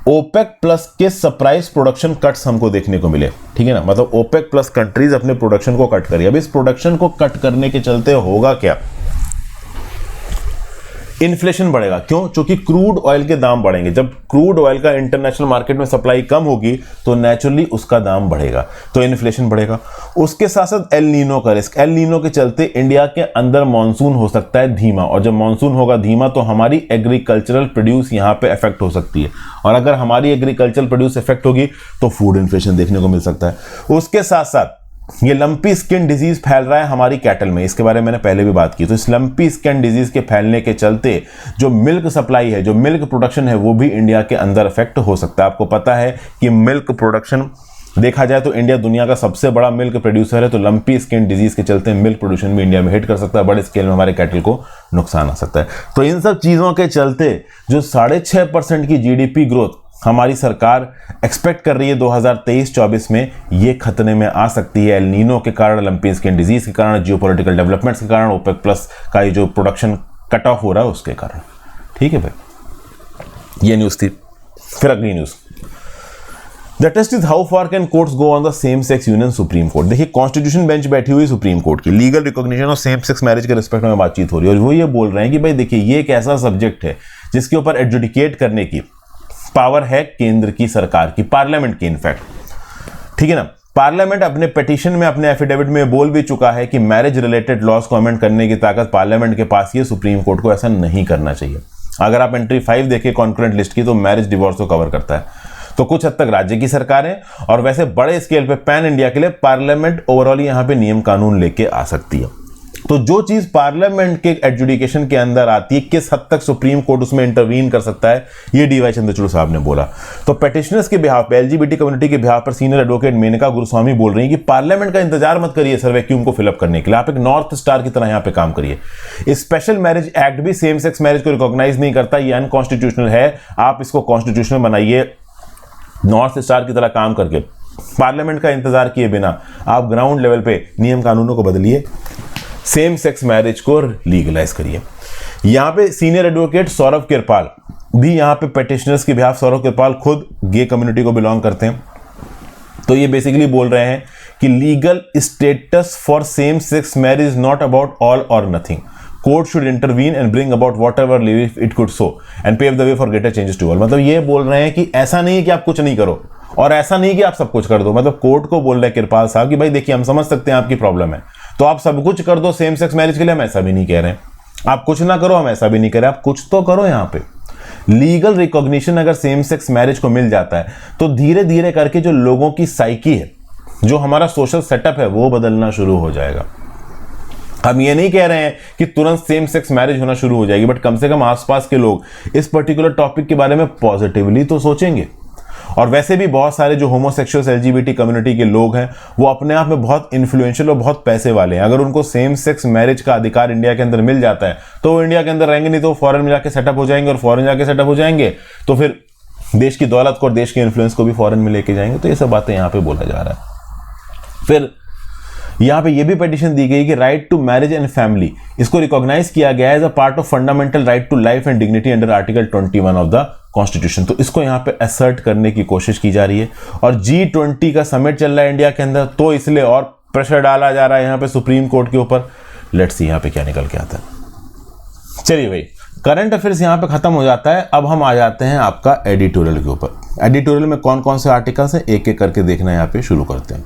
ओपेक प्लस के सरप्राइज प्रोडक्शन कट्स हमको देखने को मिले, ठीक है ना। मतलब ओपेक प्लस कंट्रीज अपने प्रोडक्शन को कट करिए। अब इस प्रोडक्शन को कट करने के चलते होगा क्या? इन्फ्लेशन बढ़ेगा। क्यों? क्योंकि क्रूड ऑयल के दाम बढ़ेंगे। जब क्रूड ऑयल का इंटरनेशनल मार्केट में सप्लाई कम होगी तो नेचुरली उसका दाम बढ़ेगा, तो इन्फ्लेशन बढ़ेगा। उसके साथ साथ एल नीनो का रिस्क, एल नीनो के चलते इंडिया के अंदर मानसून हो सकता है धीमा, और जब मानसून होगा धीमा तो हमारी एग्रीकल्चरल प्रोड्यूस यहां पे इफेक्ट हो सकती है, और अगर हमारी एग्रीकल्चरल प्रोड्यूस इफेक्ट होगी तो फूड इन्फ्लेशन देखने को मिल सकता है। उसके साथ साथ ये लंपी स्किन डिजीज फैल रहा है हमारी कैटल में, इसके बारे में मैंने पहले भी बात की। तो इस लंपी स्किन डिजीज के फैलने के चलते जो मिल्क सप्लाई है, जो मिल्क प्रोडक्शन है, वो भी इंडिया के अंदर इफेक्ट हो सकता है। आपको पता है कि मिल्क प्रोडक्शन देखा जाए तो इंडिया दुनिया का सबसे बड़ा मिल्क प्रोड्यूसर है, तो लंपी स्किन डिजीज के चलते मिल्क प्रोडक्शन भी इंडिया में हिट कर सकता है, बड़े स्केल में हमारे कैटल को नुकसान आ सकता है। तो इन सब चीजों के चलते जो 6.5% की जीडीपी ग्रोथ हमारी सरकार एक्सपेक्ट कर रही है 2023-24 में, ये खतरे में आ सकती है एल नीनो के कारण, लंपी स्किन डिजीज के कारण, जियोपॉलिटिकल डेवलपमेंट्स के कारण, ओपेक प्लस का ये जो प्रोडक्शन कट ऑफ हो रहा है उसके कारण। ठीक है भाई, ये न्यूज थी। फिर अगली news, the test is how far can courts go on the same sex union supreme court. देखिए कॉन्स्टिट्यूशन बेंच बैठी हुई सुप्रीम कोर्ट की, legal recognition of same sex marriage के रिस्पेक्ट में बातचीत हो रही है, और वो ये बोल रहे हैं कि भाई देखिए ये एक ऐसा सब्जेक्ट है जिसके ऊपर एडजुडिकेट करने की पावर है केंद्र की सरकार की, पार्लियामेंट की इनफैक्ट, ठीक है ना। पार्लियामेंट अपने पिटीशन में, अपने एफिडेविट में बोल भी चुका है कि मैरिज रिलेटेड लॉज को अमेंड करने की ताकत पार्लियामेंट के पास ही है, सुप्रीम कोर्ट को ऐसा नहीं करना चाहिए। अगर आप एंट्री 5 देखें कॉन्करेंट लिस्ट की तो मैरिज डिवोर्स को कवर करता है। तो कुछ हद तक राज्य की सरकारें और वैसे बड़े स्केल पे पैन इंडिया के लिए पार्लियामेंट ओवरऑल यहां पे नियम कानून लेके आ सकती है। तो जो चीज पार्लियामेंट के एडजुडिकेशन के अंदर आती है, किस हद तक सुप्रीम कोर्ट उसमें इंटरवीन कर सकता है, ये डीवाई चंद्रचूड़ साहब ने बोला। तो पेटिशनर्स के बिहाफ पे, एलजीबीटी कम्युनिटी के बिहाफ पर सीनियर एडवोकेट मेनका गुरुस्वामी बोल रही है कि पार्लियामेंट का इंतजार मत करिए सर वैक्यूम को फिलअप करने के लिए, आप एक नॉर्थ स्टार की तरह यहां पे काम करिए। स्पेशल मैरिज एक्ट भी सेम सेक्स मैरिज को रिकॉग्नाइज नहीं करता, ये अनकॉन्स्टिट्यूशनल है, आप इसको कॉन्स्टिट्यूशनल बनाइए। नॉर्थ स्टार की तरह काम करके पार्लियामेंट का इंतजार किए बिना आप ग्राउंड लेवल पे नियम कानूनों को बदलिए, सेम सेक्स मैरिज को लीगलाइज करिए। यहां पे सीनियर एडवोकेट सौरभ किरपाल भी यहां पे पेटिशनर्स के बिहाफ, सौरभ किरपाल खुद गे कम्युनिटी को बिलोंग करते हैं, तो ये बेसिकली बोल रहे हैं कि legal status for same sex marriage not about all और nothing, court should intervene and bring about whatever relief it could so and pave the way for greater changes to all. मतलब ये बोल रहे हैं कि ऐसा नहीं है कि आप कुछ नहीं करो और ऐसा नहीं कि आप सब कुछ कर दो। मतलब कोर्ट को बोल रहे हैं किरपाल साहब कि भाई देखिए हम समझ सकते हैं आपकी प्रॉब्लम है, तो आप सब कुछ कर दो सेम सेक्स मैरिज के लिए, हम ऐसा भी नहीं कह रहे हैं। आप कुछ ना करो, हम ऐसा भी नहीं कह रहे, आप कुछ तो करो। यहां पे लीगल रिकॉग्निशन अगर सेम सेक्स मैरिज को मिल जाता है तो धीरे धीरे करके जो लोगों की साइकी है, जो हमारा सोशल सेटअप है, वो बदलना शुरू हो जाएगा। हम ये नहीं कह रहे हैं कि तुरंत सेम सेक्स मैरिज होना शुरू हो जाएगी, बट कम से कम आसपास के लोग इस पर्टिकुलर टॉपिक के बारे में पॉजिटिवली तो सोचेंगे। और वैसे भी बहुत सारे जो होमोसेक्सुअल्स एलजीबीटी कम्युनिटी के लोग हैं वो अपने आप में बहुत इन्फ्लुएंशियल और बहुत पैसे वाले हैं। अगर उनको सेम सेक्स मैरिज का अधिकार इंडिया के अंदर मिल जाता है तो वो इंडिया के अंदर रहेंगे नहीं तो फॉरेन में जाके सेटअप हो जाएंगे, और फॉरेन जाके सेटअप हो जाएंगे तो फिर देश की दौलत को और देश के इन्फ्लुएंस को भी फॉरेन में लेके जाएंगे। तो ये सब बातें यहाँ पे बोला जा रहा है। फिर यहां पे ये भी पिटीशन दी गई कि right to marriage and family, इसको रिकॉग्नाइज किया गया है as a part of fundamental right to life and dignity under article 21 of the constitution. तो इसको यहां पे असर्ट करने की कोशिश की जा रही है। और G20 का समिट चल रहा है इंडिया के अंदर, तो इसलिए और प्रेशर डाला जा रहा है यहां पे सुप्रीम कोर्ट के ऊपर। लेट्स सी यहां पे क्या निकल के आता है। चलिए भाई, करंट अफेयर्स यहां पे खत्म हो जाता है। अब हम आ जाते हैं आपका एडिटोरियल के ऊपर। एडिटोरियल में कौन कौन से आर्टिकल्स हैं एक एक करके देखना यहां पे शुरू करते हैं।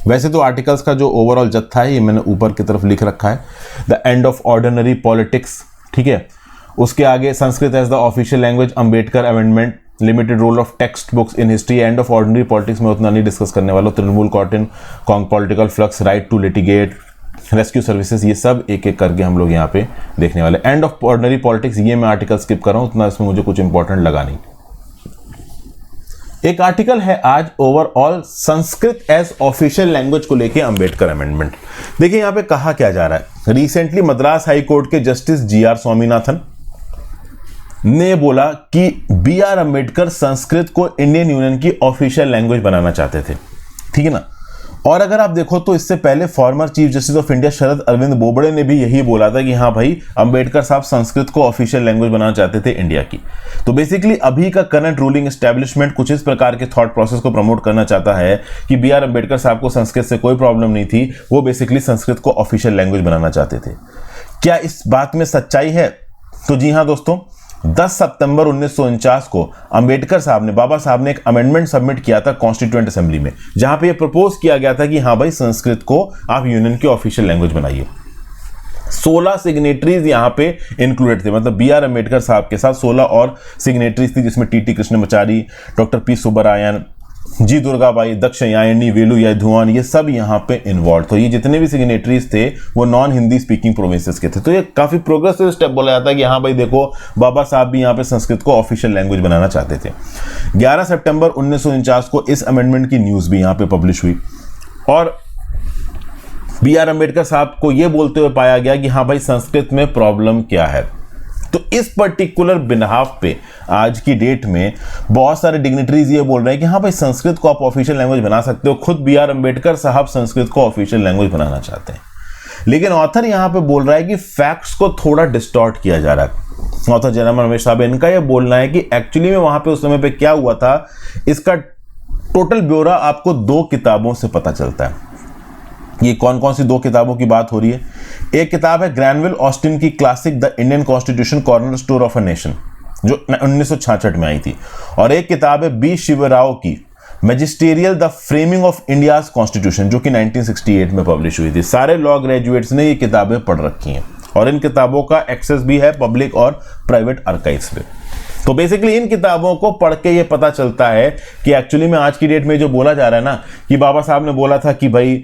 वैसे तो आर्टिकल्स का जो ओवरऑल जत्था है ये मैंने ऊपर की तरफ लिख रखा है, the end of ordinary politics, ठीक है। उसके आगे Sanskrit as the official language, Ambedkar amendment, limited role of text books in history, end of ordinary politics में उतना नहीं डिस्कस करने वाला, Trinamool cotton, Cong political flux, right to litigate, rescue services, ये सब एक एक करके हम लोग यहाँ पे देखने वाले। एंड ऑफ ऑर्डिनरी पॉलिटिक्स ये मैं आर्टिकल स्किप कर रहा हूँ, उतना इसमें मुझे कुछ इंपॉर्टेंट लगा नहीं। एक आर्टिकल है आज overall Sanskrit as official language को लेके अंबेडकर अमेंडमेंट। देखिए यहां पे कहा क्या जा रहा है। रिसेंटली मद्रास हाई कोर्ट के जस्टिस GR स्वामीनाथन ने बोला कि BR अंबेडकर संस्कृत को इंडियन यूनियन की ऑफिशियल लैंग्वेज बनाना चाहते थे, ठीक है ना। और अगर आप देखो तो इससे पहले former chief justice of India Sharad Arvind Bobde ने भी यही बोला था कि हाँ भाई अंबेडकर साहब संस्कृत को ऑफिशियल लैंग्वेज बनाना चाहते थे इंडिया की। तो बेसिकली अभी का करंट रूलिंग एस्टेब्लिशमेंट कुछ इस प्रकार के थॉट प्रोसेस को प्रमोट करना चाहता है कि BR अंबेडकर साहब को संस्कृत से कोई प्रॉब्लम नहीं थी, वो बेसिकली संस्कृत को ऑफिशियल लैंग्वेज बनाना चाहते थे। क्या इस बात में सच्चाई है? तो जी हाँ दोस्तों, 10 सितंबर 1949 को अंबेडकर साहब ने, बाबा साहब ने एक अमेंडमेंट सबमिट किया था कॉन्स्टिट्यूएंट असेंबली में, जहां पे ये प्रपोज किया गया था कि हाँ भाई संस्कृत को आप यूनियन की ऑफिशियल लैंग्वेज बनाइए। 16 सिग्नेटरीज यहां पे इंक्लूडेड थे, मतलब BR अंबेडकर साहब के साथ 16 और सिग्नेटरीज थी, जिसमें TT Krishnamachari, doctor P Subbarayan, G Durgabai, Dakshayani, Velayudhan, ये सब यहाँ पे इन्वॉल्व। तो ये जितने भी सिग्नेटरीज थे वो नॉन हिंदी स्पीकिंग प्रोविंसेस के थे। तो ये काफी प्रोग्रेसिव स्टेप बोला जाता है कि हाँ भाई देखो बाबा साहब भी यहाँ पे संस्कृत को ऑफिशियल लैंग्वेज बनाना चाहते थे। 11 सितंबर 1949 को इस अमेंडमेंट की न्यूज भी यहाँ पे पब्लिश हुई और BR अंबेडकर साहब को ये बोलते हुए पाया गया कि हाँ भाई संस्कृत में प्रॉब्लम क्या है। तो इस पर्टिकुलर बिनहाफ पे आज की डेट में बहुत सारे डिग्निटरीज ये बोल रहे हैं कि हाँ भाई संस्कृत को आप ऑफिशियल लैंग्वेज बना सकते हो। खुद BR अंबेडकर साहब संस्कृत को ऑफिशियल लैंग्वेज बनाना चाहते हैं, लेकिन ऑथर यहां पे बोल रहा है कि फैक्ट्स को थोड़ा डिस्टॉर्ट किया जा रहा है। ऑथर जयराम रमेश साहब, इनका यह बोलना है कि एक्चुअली में वहां पे उस समय पे क्या हुआ था, इसका टोटल ब्यौरा आपको 2 किताबों से पता चलता है। ये कौन कौन सी 2 किताबों की बात हो रही है? एक किताब है ग्रैनविल ऑस्टिन की classic the Indian constitution corner store of a nation, जो 1966 में आई थी, और एक किताब है B शिवराव की मैजिस्टेरियल the framing of India's constitution, जो कि 1968 में पब्लिश हुई थी। सारे लॉ ग्रेजुएट्स ने ये किताबें पढ़ रखी हैं और इन किताबों का एक्सेस भी है पब्लिक और प्राइवेट आर्काइव्स पे। तो बेसिकली इन किताबों को पढ़ के ये पता चलता है कि एक्चुअली में आज की डेट में जो बोला जा रहा है ना कि बाबा साहब ने बोला था कि भाई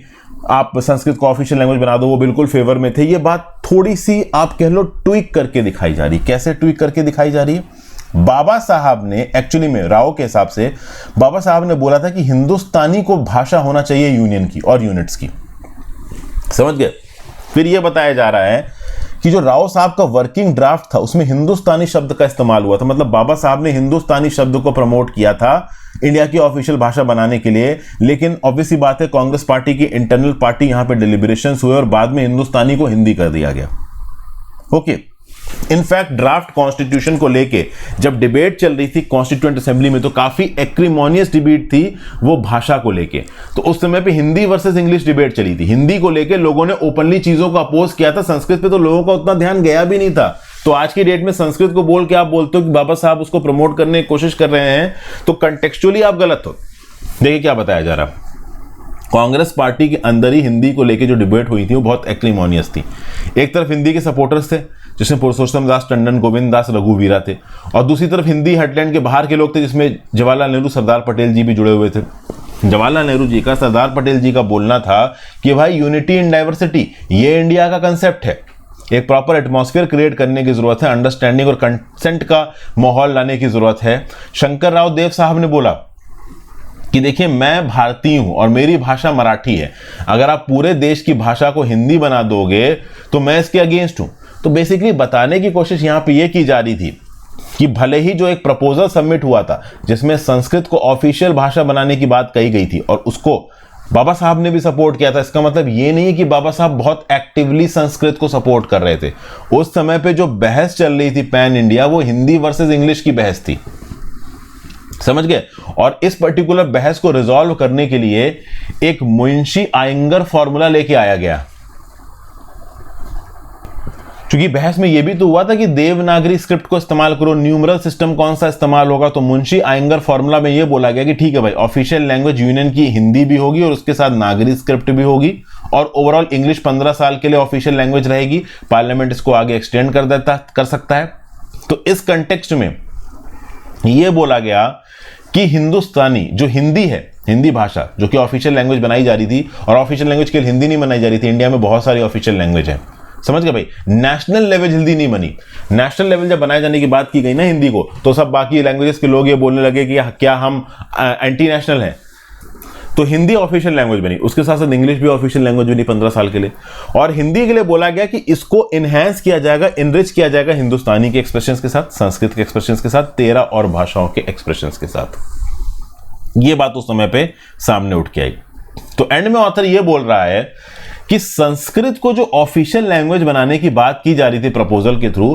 आप संस्कृत को ऑफिशियल लैंग्वेज बना दो, वो बिल्कुल फेवर में थे, ये बात थोड़ी सी आप कह लो ट्विक करके दिखाई जा रही। कैसे ट्विक करके दिखाई जा रही है? बाबा साहब ने एक्चुअली में राव के हिसाब से बाबा साहब ने बोला था कि हिंदुस्तानी को भाषा होना चाहिए यूनियन की और यूनिट्स की, समझ गए। फिर यह बताया जा रहा है कि जो राव साहब का वर्किंग ड्राफ्ट था उसमें हिंदुस्तानी शब्द का इस्तेमाल हुआ था, मतलब बाबा साहब ने हिंदुस्तानी शब्द को प्रमोट किया था इंडिया की ऑफिशियल भाषा बनाने के लिए। लेकिन ऑब्वियसली बात है कांग्रेस पार्टी की इंटरनल पार्टी यहां पे डिलिब्रेशंस हुए और बाद में हिंदुस्तानी को हिंदी कर दिया गया। ओके, इनफैक्ट ड्राफ्ट कॉन्स्टिट्यूशन को लेके जब डिबेट चल रही थी कॉन्स्टिट्यूएंट असेंबली में तो काफी एक्रिमोनियस डिबेट थी वो भाषा को लेके। तो उस समय पे हिंदी वर्सेस इंग्लिश डिबेट चली थी। हिंदी को लेके लोगों ने ओपनली चीजों को अपोज किया था, संस्कृत पे तो लोगों का उतना ध्यान गया भी नहीं था। तो आज की डेट में संस्कृत को बोल के आप बोलते हो कि बाबा साहब उसको प्रमोट करने की कोशिश कर रहे हैं, तो कंटेक्चुअली आप गलत हो। देखिए क्या बताया जा रहा है, कांग्रेस पार्टी के अंदर ही हिंदी को लेके जो डिबेट हुई थी वो बहुत एक्रिमोनियस थी। एक तरफ हिंदी के सपोर्टर्स थे जिसमें पुरुषोत्तम दास टंडन, गोविंद दास रघुवीरा थे, और दूसरी तरफ हिंदी हेडलैंड के बाहर के लोग थे जिसमें जवाहरलाल नेहरू, सरदार पटेल जी भी जुड़े हुए थे। जवाहरलाल नेहरू जी का, सरदार पटेल जी का बोलना था कि भाई यूनिटी इन डाइवर्सिटी ये इंडिया का कंसेप्ट है, एक प्रॉपर एटमॉस्फेयर क्रिएट करने की जरूरत है, अंडरस्टैंडिंग और कंसेंट का माहौल लाने की जरूरत है। शंकर राव देव साहब ने बोला कि देखिए मैं भारतीय हूं और मेरी भाषा मराठी है, अगर आप पूरे देश की भाषा को हिंदी बना दोगे तो मैं इसके अगेंस्ट हूं। तो बेसिकली बताने की कोशिश यहां पे ये की जा रही थी कि भले ही जो एक प्रपोजल सबमिट हुआ था जिसमें संस्कृत को ऑफिशियल भाषा बनाने की बात कही गई थी और उसको बाबा साहब ने भी सपोर्ट किया था, इसका मतलब ये नहीं है कि बाबा साहब बहुत एक्टिवली संस्कृत को सपोर्ट कर रहे थे। उस समय पे जो बहस चल रही थी पैन इंडिया, वो हिंदी वर्सेस इंग्लिश की बहस थी, समझ गए। और इस पर्टिकुलर बहस को रिजॉल्व करने के लिए एक मुंशी आयंगर फॉर्मूला लेके आया गया, क्योंकि बहस में यह भी तो हुआ था कि देवनागरी स्क्रिप्ट को इस्तेमाल करो, न्यूमरल सिस्टम कौन सा इस्तेमाल होगा। तो मुंशी आयंगर फॉर्मूला में यह बोला गया कि ठीक है भाई, ऑफिशियल लैंग्वेज यूनियन की हिंदी भी होगी और उसके साथ नागरी स्क्रिप्ट भी होगी, और ओवरऑल इंग्लिश 15 साल के लिए ऑफिशियल लैंग्वेज रहेगी। पार्लियामेंट इसको आगे एक्सटेंड कर सकता है। तो इस कंटेक्स्ट में यह बोला गया कि हिंदुस्तानी जो हिंदी है, हिंदी भाषा जो कि ऑफिशियल लैंग्वेज बनाई जा रही थी, और ऑफिशियल लैंग्वेज के लिए हिंदी नहीं बनाई जा रही थी, इंडिया में बहुत सारी ऑफिशियल लैंग्वेज है, समझ गए भाई। नेशनल लेवल हिंदी नहीं बनी। नेशनल लेवल जब बनाए जाने की बात की गई ना हिंदी को, तो सब बाकी लैंग्वेजेस के लोग ये बोलने लगे कि क्या हम एंटी नेशनल हैं। तो हिंदी ऑफिशियल लैंग्वेज बनी, उसके साथ साथ इंग्लिश भी ऑफिशियल लैंग्वेज बनी 15 साल के लिए। और हिंदी के लिए बोला गया कि इसको इनहेंस किया जाएगा, इनरिच किया जाएगा हिंदुस्तानी के एक्सप्रेशंस के साथ, संस्कृत के एक्सप्रेशंस के साथ, 13 और भाषाओं के एक्सप्रेशंस के साथ। ये बात उस समय पे सामने उठ के आई। तो एंड में ऑथर ये बोल रहा है कि संस्कृत को जो ऑफिशियल लैंग्वेज बनाने की बात की जा रही थी प्रपोजल के थ्रू,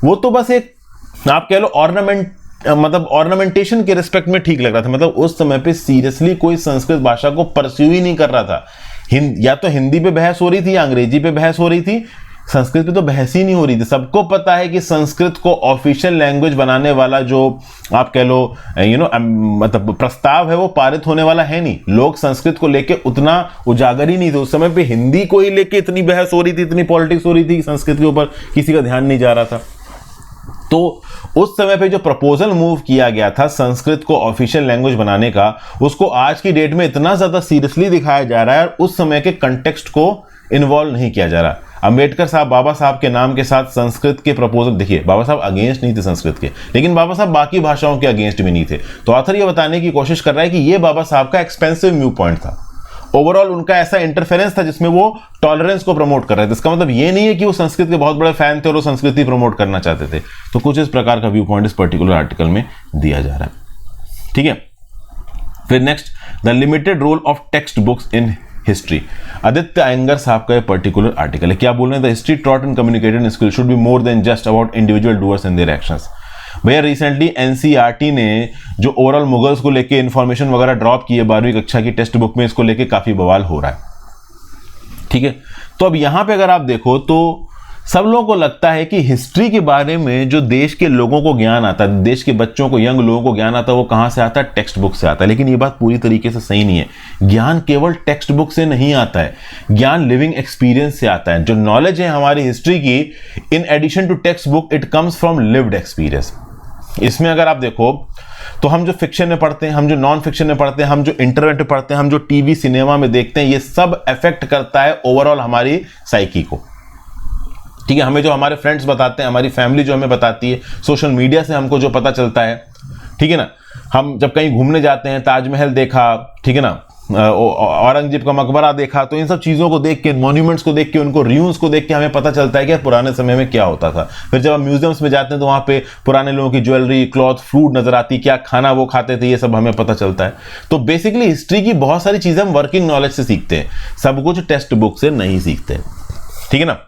वो तो बस एक आप कह लो ऑर्नामेंटेशन के रिस्पेक्ट में ठीक लग रहा था। मतलब उस समय पे सीरियसली कोई संस्कृत भाषा को परस्यू ही नहीं कर रहा था। या तो हिंदी पे बहस हो रही थी या अंग्रेजी पे बहस हो रही थी, संस्कृत पे तो बहस ही नहीं हो रही थी। सबको पता है कि संस्कृत को ऑफिशियल लैंग्वेज बनाने वाला जो आप कह लो मतलब प्रस्ताव है वो पारित होने वाला है नहीं। लोग संस्कृत को लेके उतना उजागर ही नहीं थे। उस समय पे हिंदी को ही लेके इतनी बहस हो रही थी, इतनी पॉलिटिक्स हो रही थी, संस्कृत के ऊपर किसी का ध्यान नहीं जा रहा था। तो उस समय पे जो प्रपोजल मूव किया गया था संस्कृत को ऑफिशियल लैंग्वेज बनाने का, उसको आज की डेट में इतना ज्यादा सीरियसली दिखाया जा रहा है और उस समय के कंटेक्स्ट को इन्वॉल्व नहीं किया जा रहा। अंबेडकर साहब बाबा साहब के नाम के साथ संस्कृत के प्रपोजल, देखिए बाबा साहब अगेंस्ट नहीं थे संस्कृत के, लेकिन बाबा साहब बाकी भाषाओं के अगेंस्ट भी नहीं थे। तो ऑथर ये बताने की कोशिश कर रहा है कि ये बाबा साहब का एक्सपेंसिव व्यू पॉइंट था। ओवरऑल उनका ऐसा इंटरफेरेंस था जिसमें वो टॉलरेंस को प्रमोट कर रहे थे। इसका मतलब ये नहीं है कि वो संस्कृत के बहुत बड़े फैन थे और वो संस्कृति प्रमोट करना चाहते थे। तो कुछ इस प्रकार का व्यू पॉइंट इस पर्टिकुलर आर्टिकल में दिया जा रहा है, ठीक है। फिर next, the limited role of text books in history. Aditya Iyengar साहब का पर्टिकुलर आर्टिकल है। क्या बोल रहे हैं? The history taught and communicated in school should be more than just about individual doers and their actions. भैया रिसेंटली एनसीईआरटी ने जो ओवरऑल मुगल्स को लेके इंफॉर्मेशन वगैरह ड्रॉप की है 12वीं कक्षा की टेक्स्ट बुक में, इसको लेके काफी बवाल हो रहा है, ठीक है। तो अब यहां पे अगर आप देखो तो सब लोगों को लगता है कि हिस्ट्री के बारे में जो देश के लोगों को ज्ञान आता है, देश के बच्चों को, यंग लोगों को ज्ञान आता है, वो कहां से आता है? टेक्स्ट बुक से आता है। लेकिन ये बात पूरी तरीके से सही नहीं है। ज्ञान केवल टेक्स्ट बुक से नहीं आता है, ज्ञान लिविंग एक्सपीरियंस से आता है। जो नॉलेज है हमारी हिस्ट्री की, in addition to text book, it comes from lived experience. इसमें अगर आप देखो तो हम जो फिक्शन में पढ़ते हैं, हम जो नॉन फिक्शन में पढ़ते हैं, हम जो इंटरनेट पे पढ़ते हैं, हम जो टीवी सिनेमा में देखते हैं, ये सब अफेक्ट करता है ओवरऑल हमारी साइकी को। ठीक है, हमें जो हमारे फ्रेंड्स बताते हैं, हमारी फैमिली जो हमें बताती है, सोशल मीडिया से हमको जो पता चलता है, ठीक है ना, हम जब कहीं घूमने जाते हैं, ताजमहल देखा, ठीक है ना, औरंगजेब का मकबरा देखा, तो इन सब चीज़ों को देख के, मॉन्यूमेंट्स को देख के, उनको रियून्स को देख के हमें पता चलता है कि पुराने समय में क्या होता था। फिर जब हम म्यूजियम्स में जाते हैं तो वहाँ पे पुराने लोगों की ज्वेलरी, क्लॉथ, फूड नजर आती, क्या खाना वो खाते थे, ये सब हमें पता चलता है। तो बेसिकली हिस्ट्री की बहुत सारी चीज़ें हम वर्किंग नॉलेज से सीखते हैं, सब कुछ टेक्स्ट बुक से नहीं सीखते। ठीक है ना,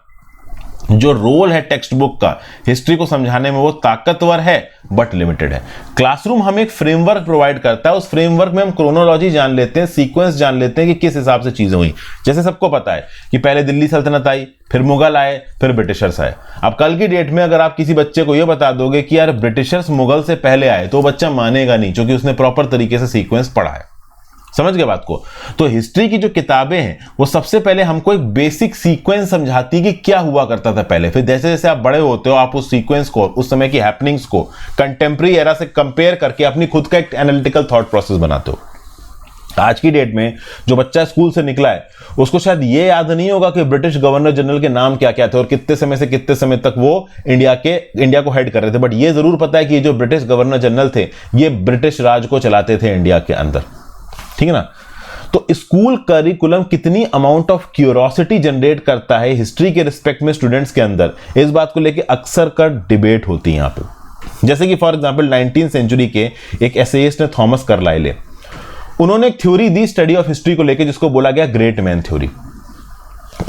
जो रोल है टेक्स्ट बुक का हिस्ट्री को समझाने में वो ताकतवर है बट लिमिटेड है। क्लासरूम हमें एक फ्रेमवर्क प्रोवाइड करता है, उस फ्रेमवर्क में हम क्रोनोलॉजी जान लेते हैं, सीक्वेंस जान लेते हैं कि किस हिसाब से चीजें हुई। जैसे सबको पता है कि पहले दिल्ली सल्तनत आई, फिर मुगल आए, फिर ब्रिटिशर्स आए। अब कल की डेट में अगर आप किसी बच्चे को यह बता दोगे कि यार ब्रिटिशर्स मुगल से पहले आए, तो बच्चा मानेगा नहीं, क्योंकि उसने प्रॉपर तरीके से सीक्वेंस पढ़ा है। समझ गए बात को? तो हिस्ट्री की जो किताबें हैं वो सबसे पहले हमको एक बेसिक सीक्वेंस समझाती है कि क्या हुआ करता था पहले। फिर जैसे जैसे आप बड़े होते हो, आप उस सीक्वेंस को, उस समय की हैपनिंग्स को कंटेम्प्रेरी एरा से कंपेयर करके अपनी खुद का एक एनालिटिकल थॉट प्रोसेस बनाते हो। आज की डेट में जो बच्चा स्कूल से निकला है उसको शायद ये याद नहीं होगा कि ब्रिटिश गवर्नर जनरल के नाम क्या क्या थे और कितने समय से कितने समय तक वो इंडिया को हेड कर रहे थे, बट ये जरूर पता है कि ये जो ब्रिटिश गवर्नर जनरल थे ये ब्रिटिश राज को चलाते थे इंडिया के अंदर। ठीक है ना, तो स्कूल करिकुलम कितनी अमाउंट ऑफ क्यूरियोसिटी जनरेट करता है हिस्ट्री के रिस्पेक्ट में स्टूडेंट्स के अंदर, इस बात को लेके अक्सर कर डिबेट होती है यहां पे। जैसे कि फॉर एग्जांपल 19वीं सेंचुरी के एक एसेइस्ट ने थॉमस कार्लाइल, उन्होंने एक theory the study of history को लेके जिसको बोला गया ग्रेट मैन थ्योरी।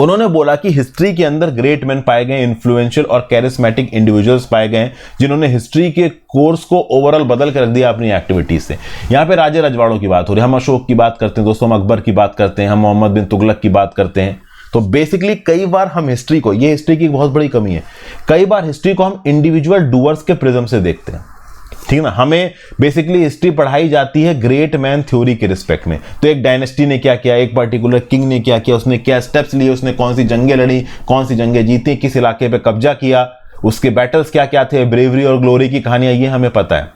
उन्होंने बोला कि हिस्ट्री के अंदर ग्रेट मैन पाए गए, इन्फ्लुएंशियल और कैरिस्मेटिक इंडिविजुअल्स पाए गए जिन्होंने हिस्ट्री के कोर्स को ओवरऑल बदल कर रख दिया अपनी एक्टिविटीज से। यहाँ पे राजे रजवाड़ों की बात हो रही है, हम अशोक की बात करते हैं दोस्तों, हम अकबर की बात करते हैं, हम मोहम्मद बिन तुगलक की बात करते हैं। तो बेसिकली कई बार हम हिस्ट्री को, ये हिस्ट्री की बहुत बड़ी कमी है, कई बार हिस्ट्री को हम इंडिविजुअल डूअर्स के प्रिज्म से देखते हैं। ठीक है ना, हमें बेसिकली हिस्ट्री पढ़ाई जाती है ग्रेट मैन थ्योरी के रिस्पेक्ट में। तो एक डायनेस्टी ने क्या किया, एक पर्टिकुलर किंग ने क्या किया, उसने क्या स्टेप्स लिए, उसने कौन सी जंगें लड़ी, कौन सी जंगें जीती, किस इलाके पे कब्जा किया, उसके बैटल्स क्या क्या थे, ब्रेवरी और ग्लोरी की कहानियां, ये हमें पता है।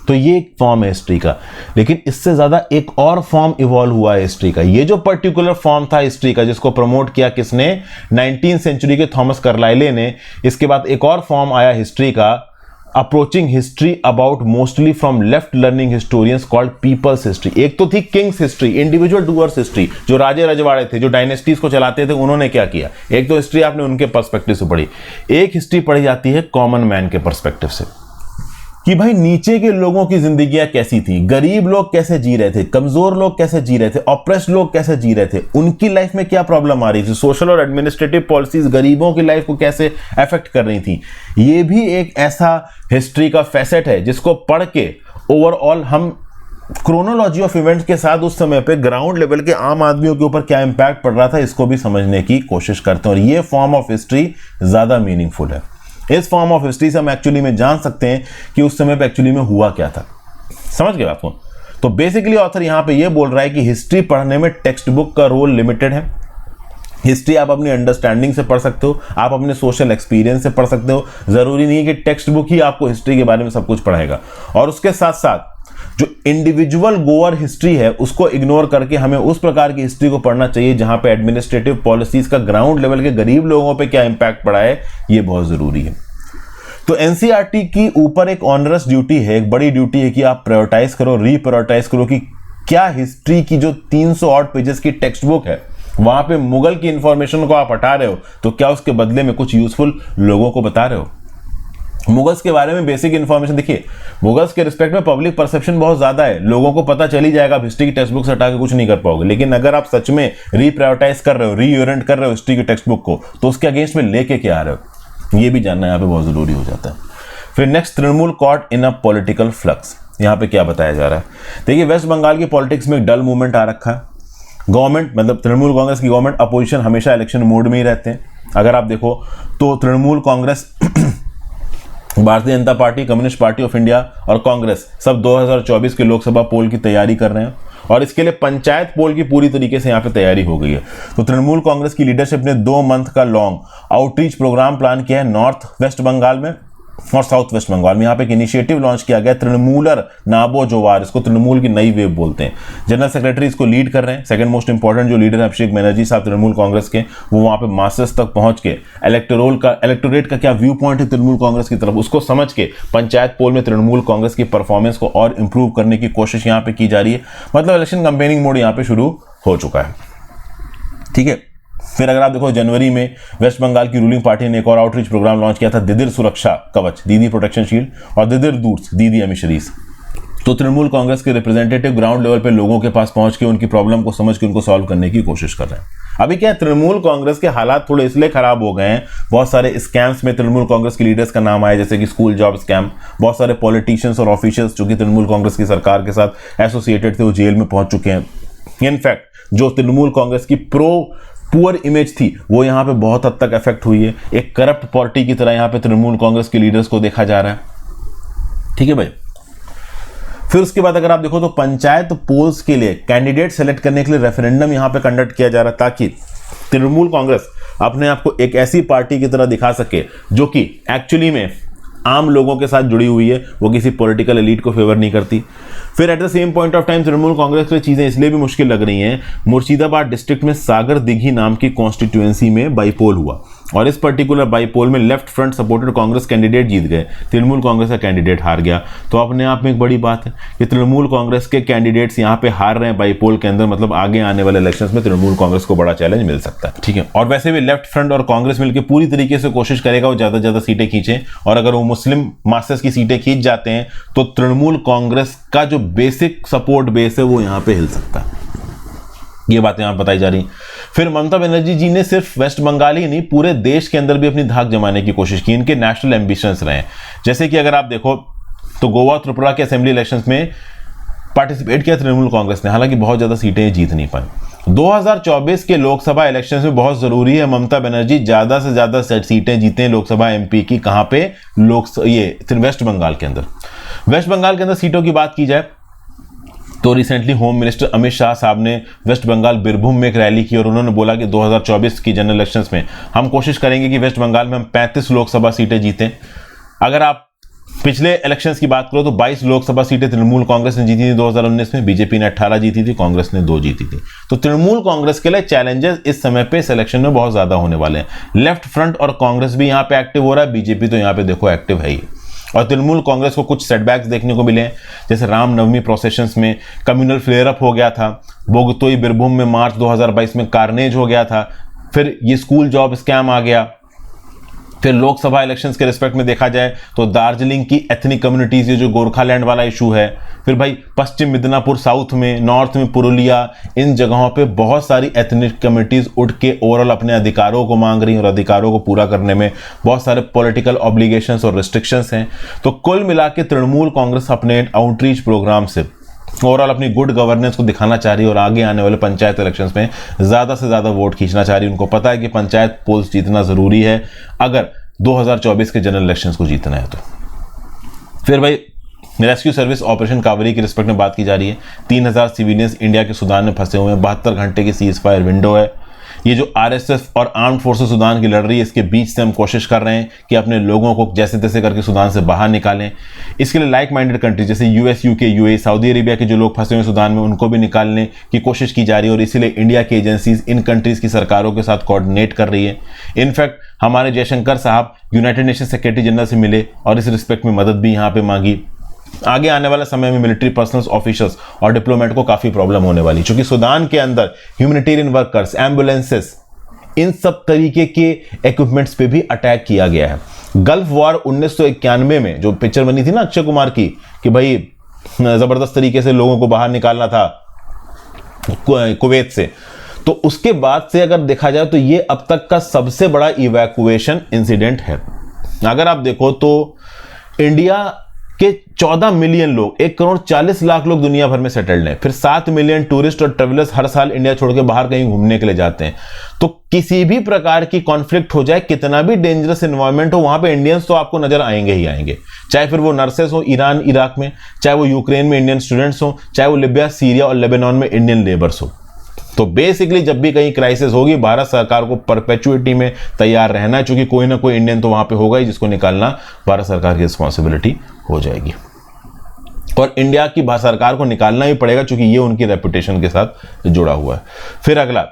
तो ये एक फॉर्म है हिस्ट्री का, लेकिन इससे ज्यादा एक और फॉर्म इवॉल्व हुआ है हिस्ट्री का। ये जो पर्टिकुलर फॉर्म था हिस्ट्री का जिसको प्रमोट किया किसने, 19वीं सेंचुरी के थॉमस कार्लाइल ने। इसके बाद एक और फॉर्म आया हिस्ट्री का, approaching history about mostly from left learning historians called people's history. एक तो थी kings history, individual doers history, जो राजे रजवाड़े थे, जो डायनेस्टीज को चलाते थे, उन्होंने क्या किया। एक तो हिस्ट्री आपने उनके पर्सपेक्टिव से पढ़ी। एक हिस्ट्री पढ़ी जाती है कॉमन मैन के पर्सपेक्टिव से, कि भाई नीचे के लोगों की जिंदगियां कैसी थी, गरीब लोग कैसे जी रहे थे, कमजोर लोग कैसे जी रहे थे, ऑप्रेस्ड लोग कैसे जी रहे थे, उनकी लाइफ में क्या प्रॉब्लम आ रही थी, सोशल और एडमिनिस्ट्रेटिव पॉलिसीज गरीबों की लाइफ को कैसे अफेक्ट कर रही थी। ये भी एक ऐसा हिस्ट्री का फैसेट है जिसको पढ़ के ओवरऑल हम क्रोनोलॉजी ऑफ इवेंट्स के साथ उस समय पे ग्राउंड लेवल के आम आदमियों के ऊपर क्या इंपैक्ट पड़ रहा था इसको भी समझने की कोशिश करते हैं। और ये फॉर्म ऑफ हिस्ट्री ज्यादा मीनिंगफुल है। इस फॉर्म ऑफ हिस्ट्री से हम एक्चुअली में जान सकते हैं कि उस समय पे एक्चुअली में हुआ क्या था। समझ गए आपको? तो बेसिकली ऑथर यहां पे ये बोल रहा है कि हिस्ट्री पढ़ने में टेक्स्ट बुक का रोल लिमिटेड है। हिस्ट्री आप अपनी अंडरस्टैंडिंग से पढ़ सकते हो, आप अपने सोशल एक्सपीरियंस से पढ़ सकते हो। जरूरी नहीं है कि टेक्स्ट बुक ही आपको हिस्ट्री के बारे में सब कुछ पढ़ाएगा। और उसके साथ साथ जो इंडिविजुअल गोअर हिस्ट्री है उसको इग्नोर करके हमें उस प्रकार की हिस्ट्री को पढ़ना चाहिए जहां पे एडमिनिस्ट्रेटिव पॉलिसीज का ग्राउंड लेवल के गरीब लोगों पे क्या इंपैक्ट पड़ा है, ये बहुत जरूरी है। तो एनसीईआरटी की ऊपर एक ऑनरस ड्यूटी है, एक बड़ी ड्यूटी है कि आप प्रायोरिटाइज करो, रीप्रायोरिटाइज करो कि क्या हिस्ट्री की जो 300 ऑड पेजेस की टेक्स्ट बुक है वहां पे मुगल की इंफॉर्मेशन को आप हटा रहे हो तो क्या उसके बदले में कुछ यूजफुल लोगों को बता रहे हो। मुगल्स के बारे में बेसिक इंफॉर्मेशन देखिए, मुगल्स के रिस्पेक्ट में पब्लिक परसेप्शन बहुत ज्यादा है, लोगों को पता चल ही जाएगा, आप हिस्ट्री की टेक्स्ट बुक से हटा के कुछ नहीं कर पाओगे। लेकिन अगर आप सच में रीप्रायोरिटाइज कर रहे हो, रीओरिएंट कर रहे हो हिस्ट्री की टेक्स्ट बुक को, तो उसके अगेंस्ट में लेके क्या आ रहे हो, ये भी जानना यहाँ पे बहुत जरूरी हो जाता है। फिर next, Trinamool caught in a political flux. यहाँ पे क्या बताया जा रहा है, देखिए वेस्ट बंगाल की पॉलिटिक्स में एक डल मूवमेंट आ रखा है। गवर्नमेंट मतलब तृणमूल कांग्रेस की गवर्नमेंट, अपोजिशन हमेशा इलेक्शन मोड में ही रहते हैं। अगर आप देखो तो Trinamool Congress Bharatiya Janata party, communist party of India और कांग्रेस सब 2024 के लोकसभा पोल की तैयारी कर रहे हैं और इसके लिए पंचायत पोल की पूरी तरीके से यहाँ पे तैयारी हो गई है। तो तृणमूल कांग्रेस की लीडरशिप ने 2 मंथ का लॉन्ग आउटरीच प्रोग्राम प्लान किया है नॉर्थ वेस्ट बंगाल में। और साउथ वेस्ट बंगाल में यहाँ पे एक इनिशिएटिव लॉन्च किया गया, तृणमूलर नाबो जोवार, इसको तृणमूल की नई वेव बोलते हैं। जनरल सेक्रेटरी इसको लीड कर रहे हैं। सेकंड मोस्ट इंपॉर्टेंट जो लीडर है अभिषेक बनर्जी साहब तृणमूल कांग्रेस के, वो वहाँ पे मास्टर्स तक पहुंच के इलेक्टोरेट का क्या व्यू पॉइंट है तृणमूल कांग्रेस की तरफ, उसको समझ के पंचायत पोल में तृणमूल कांग्रेस की परफॉर्मेंस को और इंप्रूव करने की कोशिश यहाँ पे की जा रही है। मतलब इलेक्शन कैंपेनिंग मोड यहाँ पे शुरू हो चुका है, ठीक है। फिर अगर आप देखो जनवरी में वेस्ट बंगाल की रूलिंग पार्टी ने एक और आउटरीच प्रोग्राम लॉन्च किया था, दिदिर सुरक्षा कवच, दीदी प्रोटेक्शन शील्ड, और दिदिर दूर्स, दीदी एमिशरीज। तो तृणमूल कांग्रेस के रिप्रेजेंटेटिव ग्राउंड लेवल पे लोगों के पास पहुंच के उनकी प्रॉब्लम को समझ के उनको सॉल्व करने की कोशिश कर रहे हैं। अभी क्या है, तृणमूल कांग्रेस के हालात थोड़े इसलिए खराब हो गए हैं, बहुत सारे स्कैम्स में तृणमूल कांग्रेस के लीडर्स का नाम आया, जैसे कि स्कूल जॉब स्कैम। बहुत सारे पॉलिटिशियंस और ऑफिशियल्स जो कि तृणमूल कांग्रेस की सरकार के साथ एसोसिएटेड थे, वो जेल में पहुंच चुके हैं। इनफैक्ट जो तृणमूल कांग्रेस की पुअर इमेज थी वो यहाँ पे बहुत हद तक इफेक्ट हुई है। एक करप्ट पार्टी की तरह यहाँ पे तृणमूल कांग्रेस के लीडर्स को देखा जा रहा है, ठीक है भाई। फिर उसके बाद अगर आप देखो तो पंचायत पोल्स के लिए कैंडिडेट सेलेक्ट करने के लिए रेफरेंडम यहाँ पे कंडक्ट किया जा रहा है, ताकि तृणमूल कांग्रेस अपने आप को एक ऐसी पार्टी की तरह दिखा सके जो कि एक्चुअली में आम लोगों के साथ जुड़ी हुई है, वो किसी पॉलिटिकल एलीट को फेवर नहीं करती। फिर at the same point of time Trinamool Congress के लिए चीजें इसलिए भी मुश्किल लग रही हैं, मुर्शिदाबाद डिस्ट्रिक्ट में सागर दिघी नाम की कॉन्स्टिट्यूएंसी में बाईपोल हुआ, और इस पर्टिकुलर बाईपोल में left front supported Congress candidate जीत गए, तृणमूल कांग्रेस का कैंडिडेट हार गया। तो अपने आप में एक बड़ी बात है कि तृणमूल कांग्रेस के कैंडिडेट्स यहाँ पे हार रहे हैं बाईपोल के अंदर, मतलब आगे आने वाले इलेक्शंस में तृणमूल कांग्रेस को बड़ा चैलेंज मिल सकता है, ठीक है। और वैसे भी लेफ्ट फ्रंट और कांग्रेस मिलकर पूरी तरीके से कोशिश करेगा वो ज्यादा से ज्यादा सीटें खींचे, और अगर वो मुस्लिम मासेस की सीटें खींच जाते हैं तो तृणमूल कांग्रेस का जो बेसिक सपोर्ट बेस है वो यहाँ पे हिल सकता है। ये बातें यहाँ बताई जा रही। फिर ममता बनर्जी जी ने सिर्फ वेस्ट बंगाल ही नहीं, पूरे देश के अंदर भी अपनी धाक जमाने की कोशिश की। इनके नेशनल एम्बिशंस रहे, जैसे कि अगर आप देखो तो गोवा त्रिपुरा के असेंबली इलेक्शंस में पार्टिसिपेट किया तृणमूल कांग्रेस ने, हालांकि बहुत ज्यादा सीटें जीत नहीं पाई। 2024 के लोकसभा इलेक्शंस में बहुत जरूरी है ममता बनर्जी ज्यादा से ज्यादा सीटें जीतें लोकसभा एमपी की। कहां पे? वेस्ट बंगाल के अंदर। वेस्ट बंगाल के अंदर सीटों की बात की जाए तो recently home minister Amit Shah साहब ने वेस्ट बंगाल बीरभूम में एक रैली की, और उन्होंने बोला कि 2024 की जनरल इलेक्शंस में हम कोशिश करेंगे कि वेस्ट बंगाल में हम 35 लोकसभा सीटें जीतें। अगर आप पिछले इलेक्शंस की बात करो तो 22 लोकसभा सीटें तृणमूल कांग्रेस ने जीती थी 2019 में, बीजेपी ने 18 जीती थी, कांग्रेस ने 2 जीती थी। तो तृणमूल कांग्रेस के लिए चैलेंजेस इस समय पे इस इलेक्शन में बहुत ज्यादा होने वाले हैं। लेफ्ट फ्रंट और कांग्रेस भी यहाँ पे एक्टिव हो रहा है, बीजेपी तो यहाँ पे देखो एक्टिव है ही। और तृणमूल कांग्रेस को कुछ सेटबैक्स देखने को मिले हैं, जैसे रामनवमी प्रोसेशंस में कम्युनल फ्लेयर अप हो गया था, बोगतोई बीरभूम में मार्च 2022 में कार्नेज हो गया था, फिर ये स्कूल जॉब स्कैम आ गया। फिर लोकसभा इलेक्शंस के रिस्पेक्ट में देखा जाए तो दार्जिलिंग की एथनिक कम्युनिटीज, ये जो गोरखालैंड वाला इशू है, फिर भाई पश्चिम मिदनापुर साउथ में, नॉर्थ में पुरुलिया, इन जगहों पे बहुत सारी एथनिक कम्युनिटीज उठ के ओवरऑल अपने अधिकारों को मांग रही हैं, और अधिकारों को पूरा करने में बहुत सारे पॉलिटिकल ऑब्लिगेशंस और रिस्ट्रिक्शंस हैं। तो कुल मिला के तृणमूल कांग्रेस अपने आउटरीच प्रोग्राम से ओवरऑल अपनी गुड गवर्नेंस को दिखाना चाह रही है, और आगे आने वाले पंचायत इलेक्शंस में ज्यादा से ज्यादा वोट खींचना चाह रही है। उनको पता है कि पंचायत पोल्स जीतना जरूरी है अगर 2024 के जनरल इलेक्शंस को जीतना है तो। फिर भाई रेस्क्यू सर्विस ऑपरेशन कावेरी की रिस्पेक्ट में बात की जा रही है। 3000 सिविलियंस इंडिया के सूडान में फंसे हुए हैं, 72 घंटे की सीज फायर विंडो है। ये जो आरएसएफ और आर्म्ड फोर्सेस सूडान की लड़ रही है, इसके बीच से हम कोशिश कर रहे हैं कि अपने लोगों को जैसे तैसे करके सूडान से बाहर निकालें। इसके लिए लाइक माइंडेड कंट्रीज जैसे US, UK, UAE, Saudi Arabia के जो लोग फंसे हुए सूडान में, उनको भी निकालने की कोशिश की जा रही है, और इसीलिए इंडिया की एजेंसीज इन कंट्रीज की सरकारों के साथ कोऑर्डिनेट कर रही है। इनफैक्ट हमारे जयशंकर साहब यूनाइटेड नेशन सेक्रेटरी जनरल से मिले और इस रिस्पेक्ट में मदद भी यहाँ पे मांगी। आगे आने वाले समय में मिलिट्री पर्सनल्स, ऑफिसर्स और डिप्लोमेट को काफी प्रॉब्लम होने वाली, क्योंकि सूडान के अंदर ह्यूमैनिटेरियन वर्कर्स, एम्बुलेंसेस, इन सब तरीके के इक्विपमेंट्स पे भी अटैक किया गया है। गल्फ वॉर 1991 में जो पिक्चर बनी थी ना अक्षय कुमार की, कि भाई जबरदस्त तरीके से लोगों को बाहर निकालना था कुवैत से, तो उसके बाद से अगर देखा जाए तो ये अब तक का सबसे बड़ा इवैक्यूएशन इंसिडेंट है। अगर आप देखो तो इंडिया के 14 मिलियन लोग, 1,40,00,000 लोग दुनिया भर में सेटल्ड हैं, फिर 7 मिलियन टूरिस्ट और ट्रेवलर्स हर साल इंडिया छोड़ के बाहर कहीं घूमने के लिए जाते हैं। तो किसी भी प्रकार की कॉन्फ्लिक्ट हो जाए, कितना भी डेंजरस एनवायरनमेंट हो, वहां पे इंडियंस तो आपको नजर आएंगे ही आएंगे, चाहे फिर वो नर्सेस हो ईरान इराक में, चाहे वो यूक्रेन में इंडियन स्टूडेंट्स हो, चाहे वो लिबिया, सीरिया और लेबनान में इंडियन लेबर्स हो। तो बेसिकली जब भी कहीं क्राइसिस होगी, भारत सरकार को परपेचुइटी में तैयार रहना है, क्योंकि कोई ना कोई इंडियन तो वहां पे होगा ही जिसको निकालना भारत सरकार की रिस्पॉन्सिबिलिटी हो जाएगी। और इंडिया की सरकार को निकालना ही पड़ेगा, क्योंकि ये उनकी रेपुटेशन के साथ जुड़ा हुआ है। फिर अगला,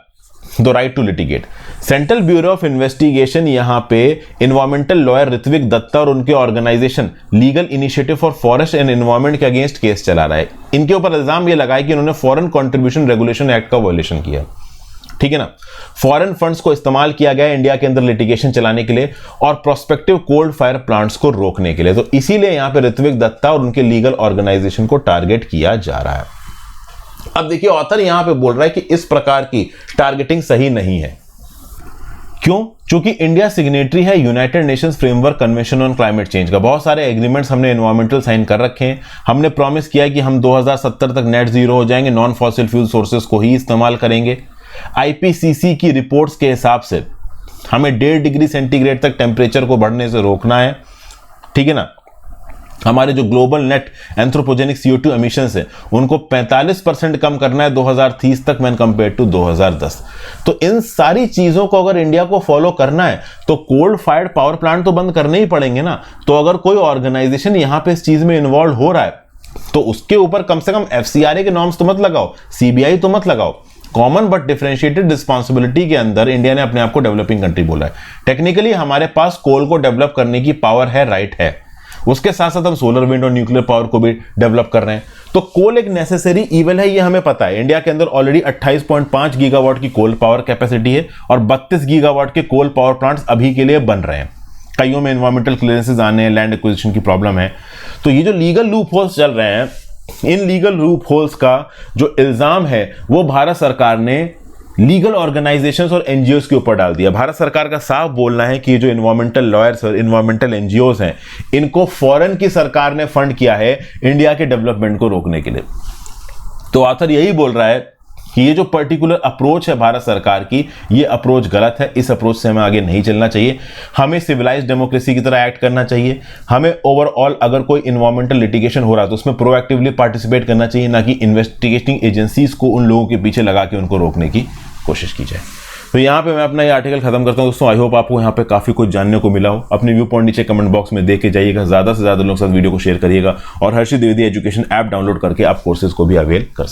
the right to litigate. Central bureau of investigation यहां पे एनवायरमेंटल लॉयर ऋत्विक दत्ता और उनके organisation legal initiative for forest and environment के अगेंस्ट केस चला रहा है। इनके ऊपर इल्जाम ये लगा है कि इन्होंने फॉरेन कंट्रीब्यूशन रेगुलेशन एक्ट का वायलेशन किया, ठीक है ना। फॉरेन फंड्स को इस्तेमाल किया गया इंडिया के अंदर लिटिगेशन चलाने के लिए और प्रोस्पेक्टिव कोल्ड फायर प्लांट्स को रोकने के लिए। तो इसीलिए यहां पे ऋत्विक दत्ता और उनके लीगल ऑर्गेनाइजेशन को टारगेट किया जा रहा है। अब देखिए, ऑथर यहां पे बोल रहा है कि इस प्रकार की टारगेटिंग सही नहीं है। क्यों? क्योंकि इंडिया सिग्नेटरी है United Nations framework convention on climate change का। बहुत सारे एग्रीमेंट्स हमने एनवायरमेंटल साइन कर रखे हैं। हमने प्रॉमिस किया है कि हम 2070 तक नेट जीरो हो जाएंगे, नॉन फॉसिल फ्यूल सोर्सेस को ही इस्तेमाल करेंगे। आईपीसीसी की रिपोर्ट्स के हिसाब से हमें 1.5 डिग्री सेंटीग्रेड तक टेम्परेचर को बढ़ने से रोकना है, ठीक है ना। हमारे जो global net anthropogenic CO2 emissions है उनको 45% कम करना है 2030 तक व्हेन कंपेयर टू 2010। तो इन सारी चीजों को अगर इंडिया को फॉलो करना है तो कोल्ड फायर्ड पावर प्लांट तो बंद करने ही पड़ेंगे ना। तो अगर कोई ऑर्गेनाइजेशन यहां पे इस चीज में इन्वॉल्व हो रहा है तो उसके ऊपर कम से कम FCRA के नॉर्म्स तो मत लगाओ, CBI तो मत लगाओ। कॉमन बट डिफरेंशिएटेड रिस्पॉन्सिबिलिटी के अंदर इंडिया ने अपने आप को डेवलपिंग कंट्री बोला है। टेक्निकली हमारे पास कोल को डेवलप करने की पावर है, राइट है। उसके साथ साथ हम सोलर विंड और न्यूक्लियर पावर को भी डेवलप कर रहे हैं। तो कोल एक नेसेसरी इवल है, ये हमें पता है। इंडिया के अंदर ऑलरेडी 28.5 गीगावाट की कोल पावर कैपेसिटी है और 32 गीगावाट के कोल पावर प्लांट्स अभी के लिए बन रहे हैं। कईयों में एनवायरमेंटल क्लियरेंसेस आने हैं, लैंड एक्विजिशन की प्रॉब्लम है। तो ये जो लीगल लूप होल्स चल रहे हैं, इन लीगल लूप होल्स का जो इल्जाम है वो भारत सरकार ने लीगल ऑर्गेनाइजेशंस और एनजीओस के ऊपर डाल दिया। भारत सरकार का साफ बोलना है कि जो एनवायरमेंटल लॉयर्स और एनवायरमेंटल एनजीओस हैं, इनको फॉरेन की सरकार ने फंड किया है इंडिया के डेवलपमेंट को रोकने के लिए। तो ऑथर यही बोल रहा है कि ये जो पर्टिकुलर अप्रोच है भारत सरकार की, ये अप्रोच गलत है। इस अप्रोच से हमें आगे नहीं चलना चाहिए। हमें सिविलाइज्ड डेमोक्रेसी की तरह एक्ट करना चाहिए। हमें ओवरऑल अगर कोई इन्वायरमेंटल लिटिगेशन हो रहा है तो उसमें प्रोएक्टिवली पार्टिसिपेट करना चाहिए, ना कि इन्वेस्टिगेटिंग एजेंसीज को उन लोगों के पीछे लगा के उनको रोकने की कोशिश की जाए। तो यहाँ पे मैं अपना ये आर्टिकल खत्म करता हूँ दोस्तों। आई होप आपको यहाँ पे काफी कुछ जानने को मिला हो। अपने व्यू पॉइंट नीचे कमेंट बॉक्स में देख के जाइएगा। ज्यादा से ज्यादा लोगों के साथ वीडियो को शेयर करिएगा और हर्षित द्विवेदी एजुकेशन ऐप डाउनलोड करके आप कोर्सेज को भी अवेल कर सकते हैं।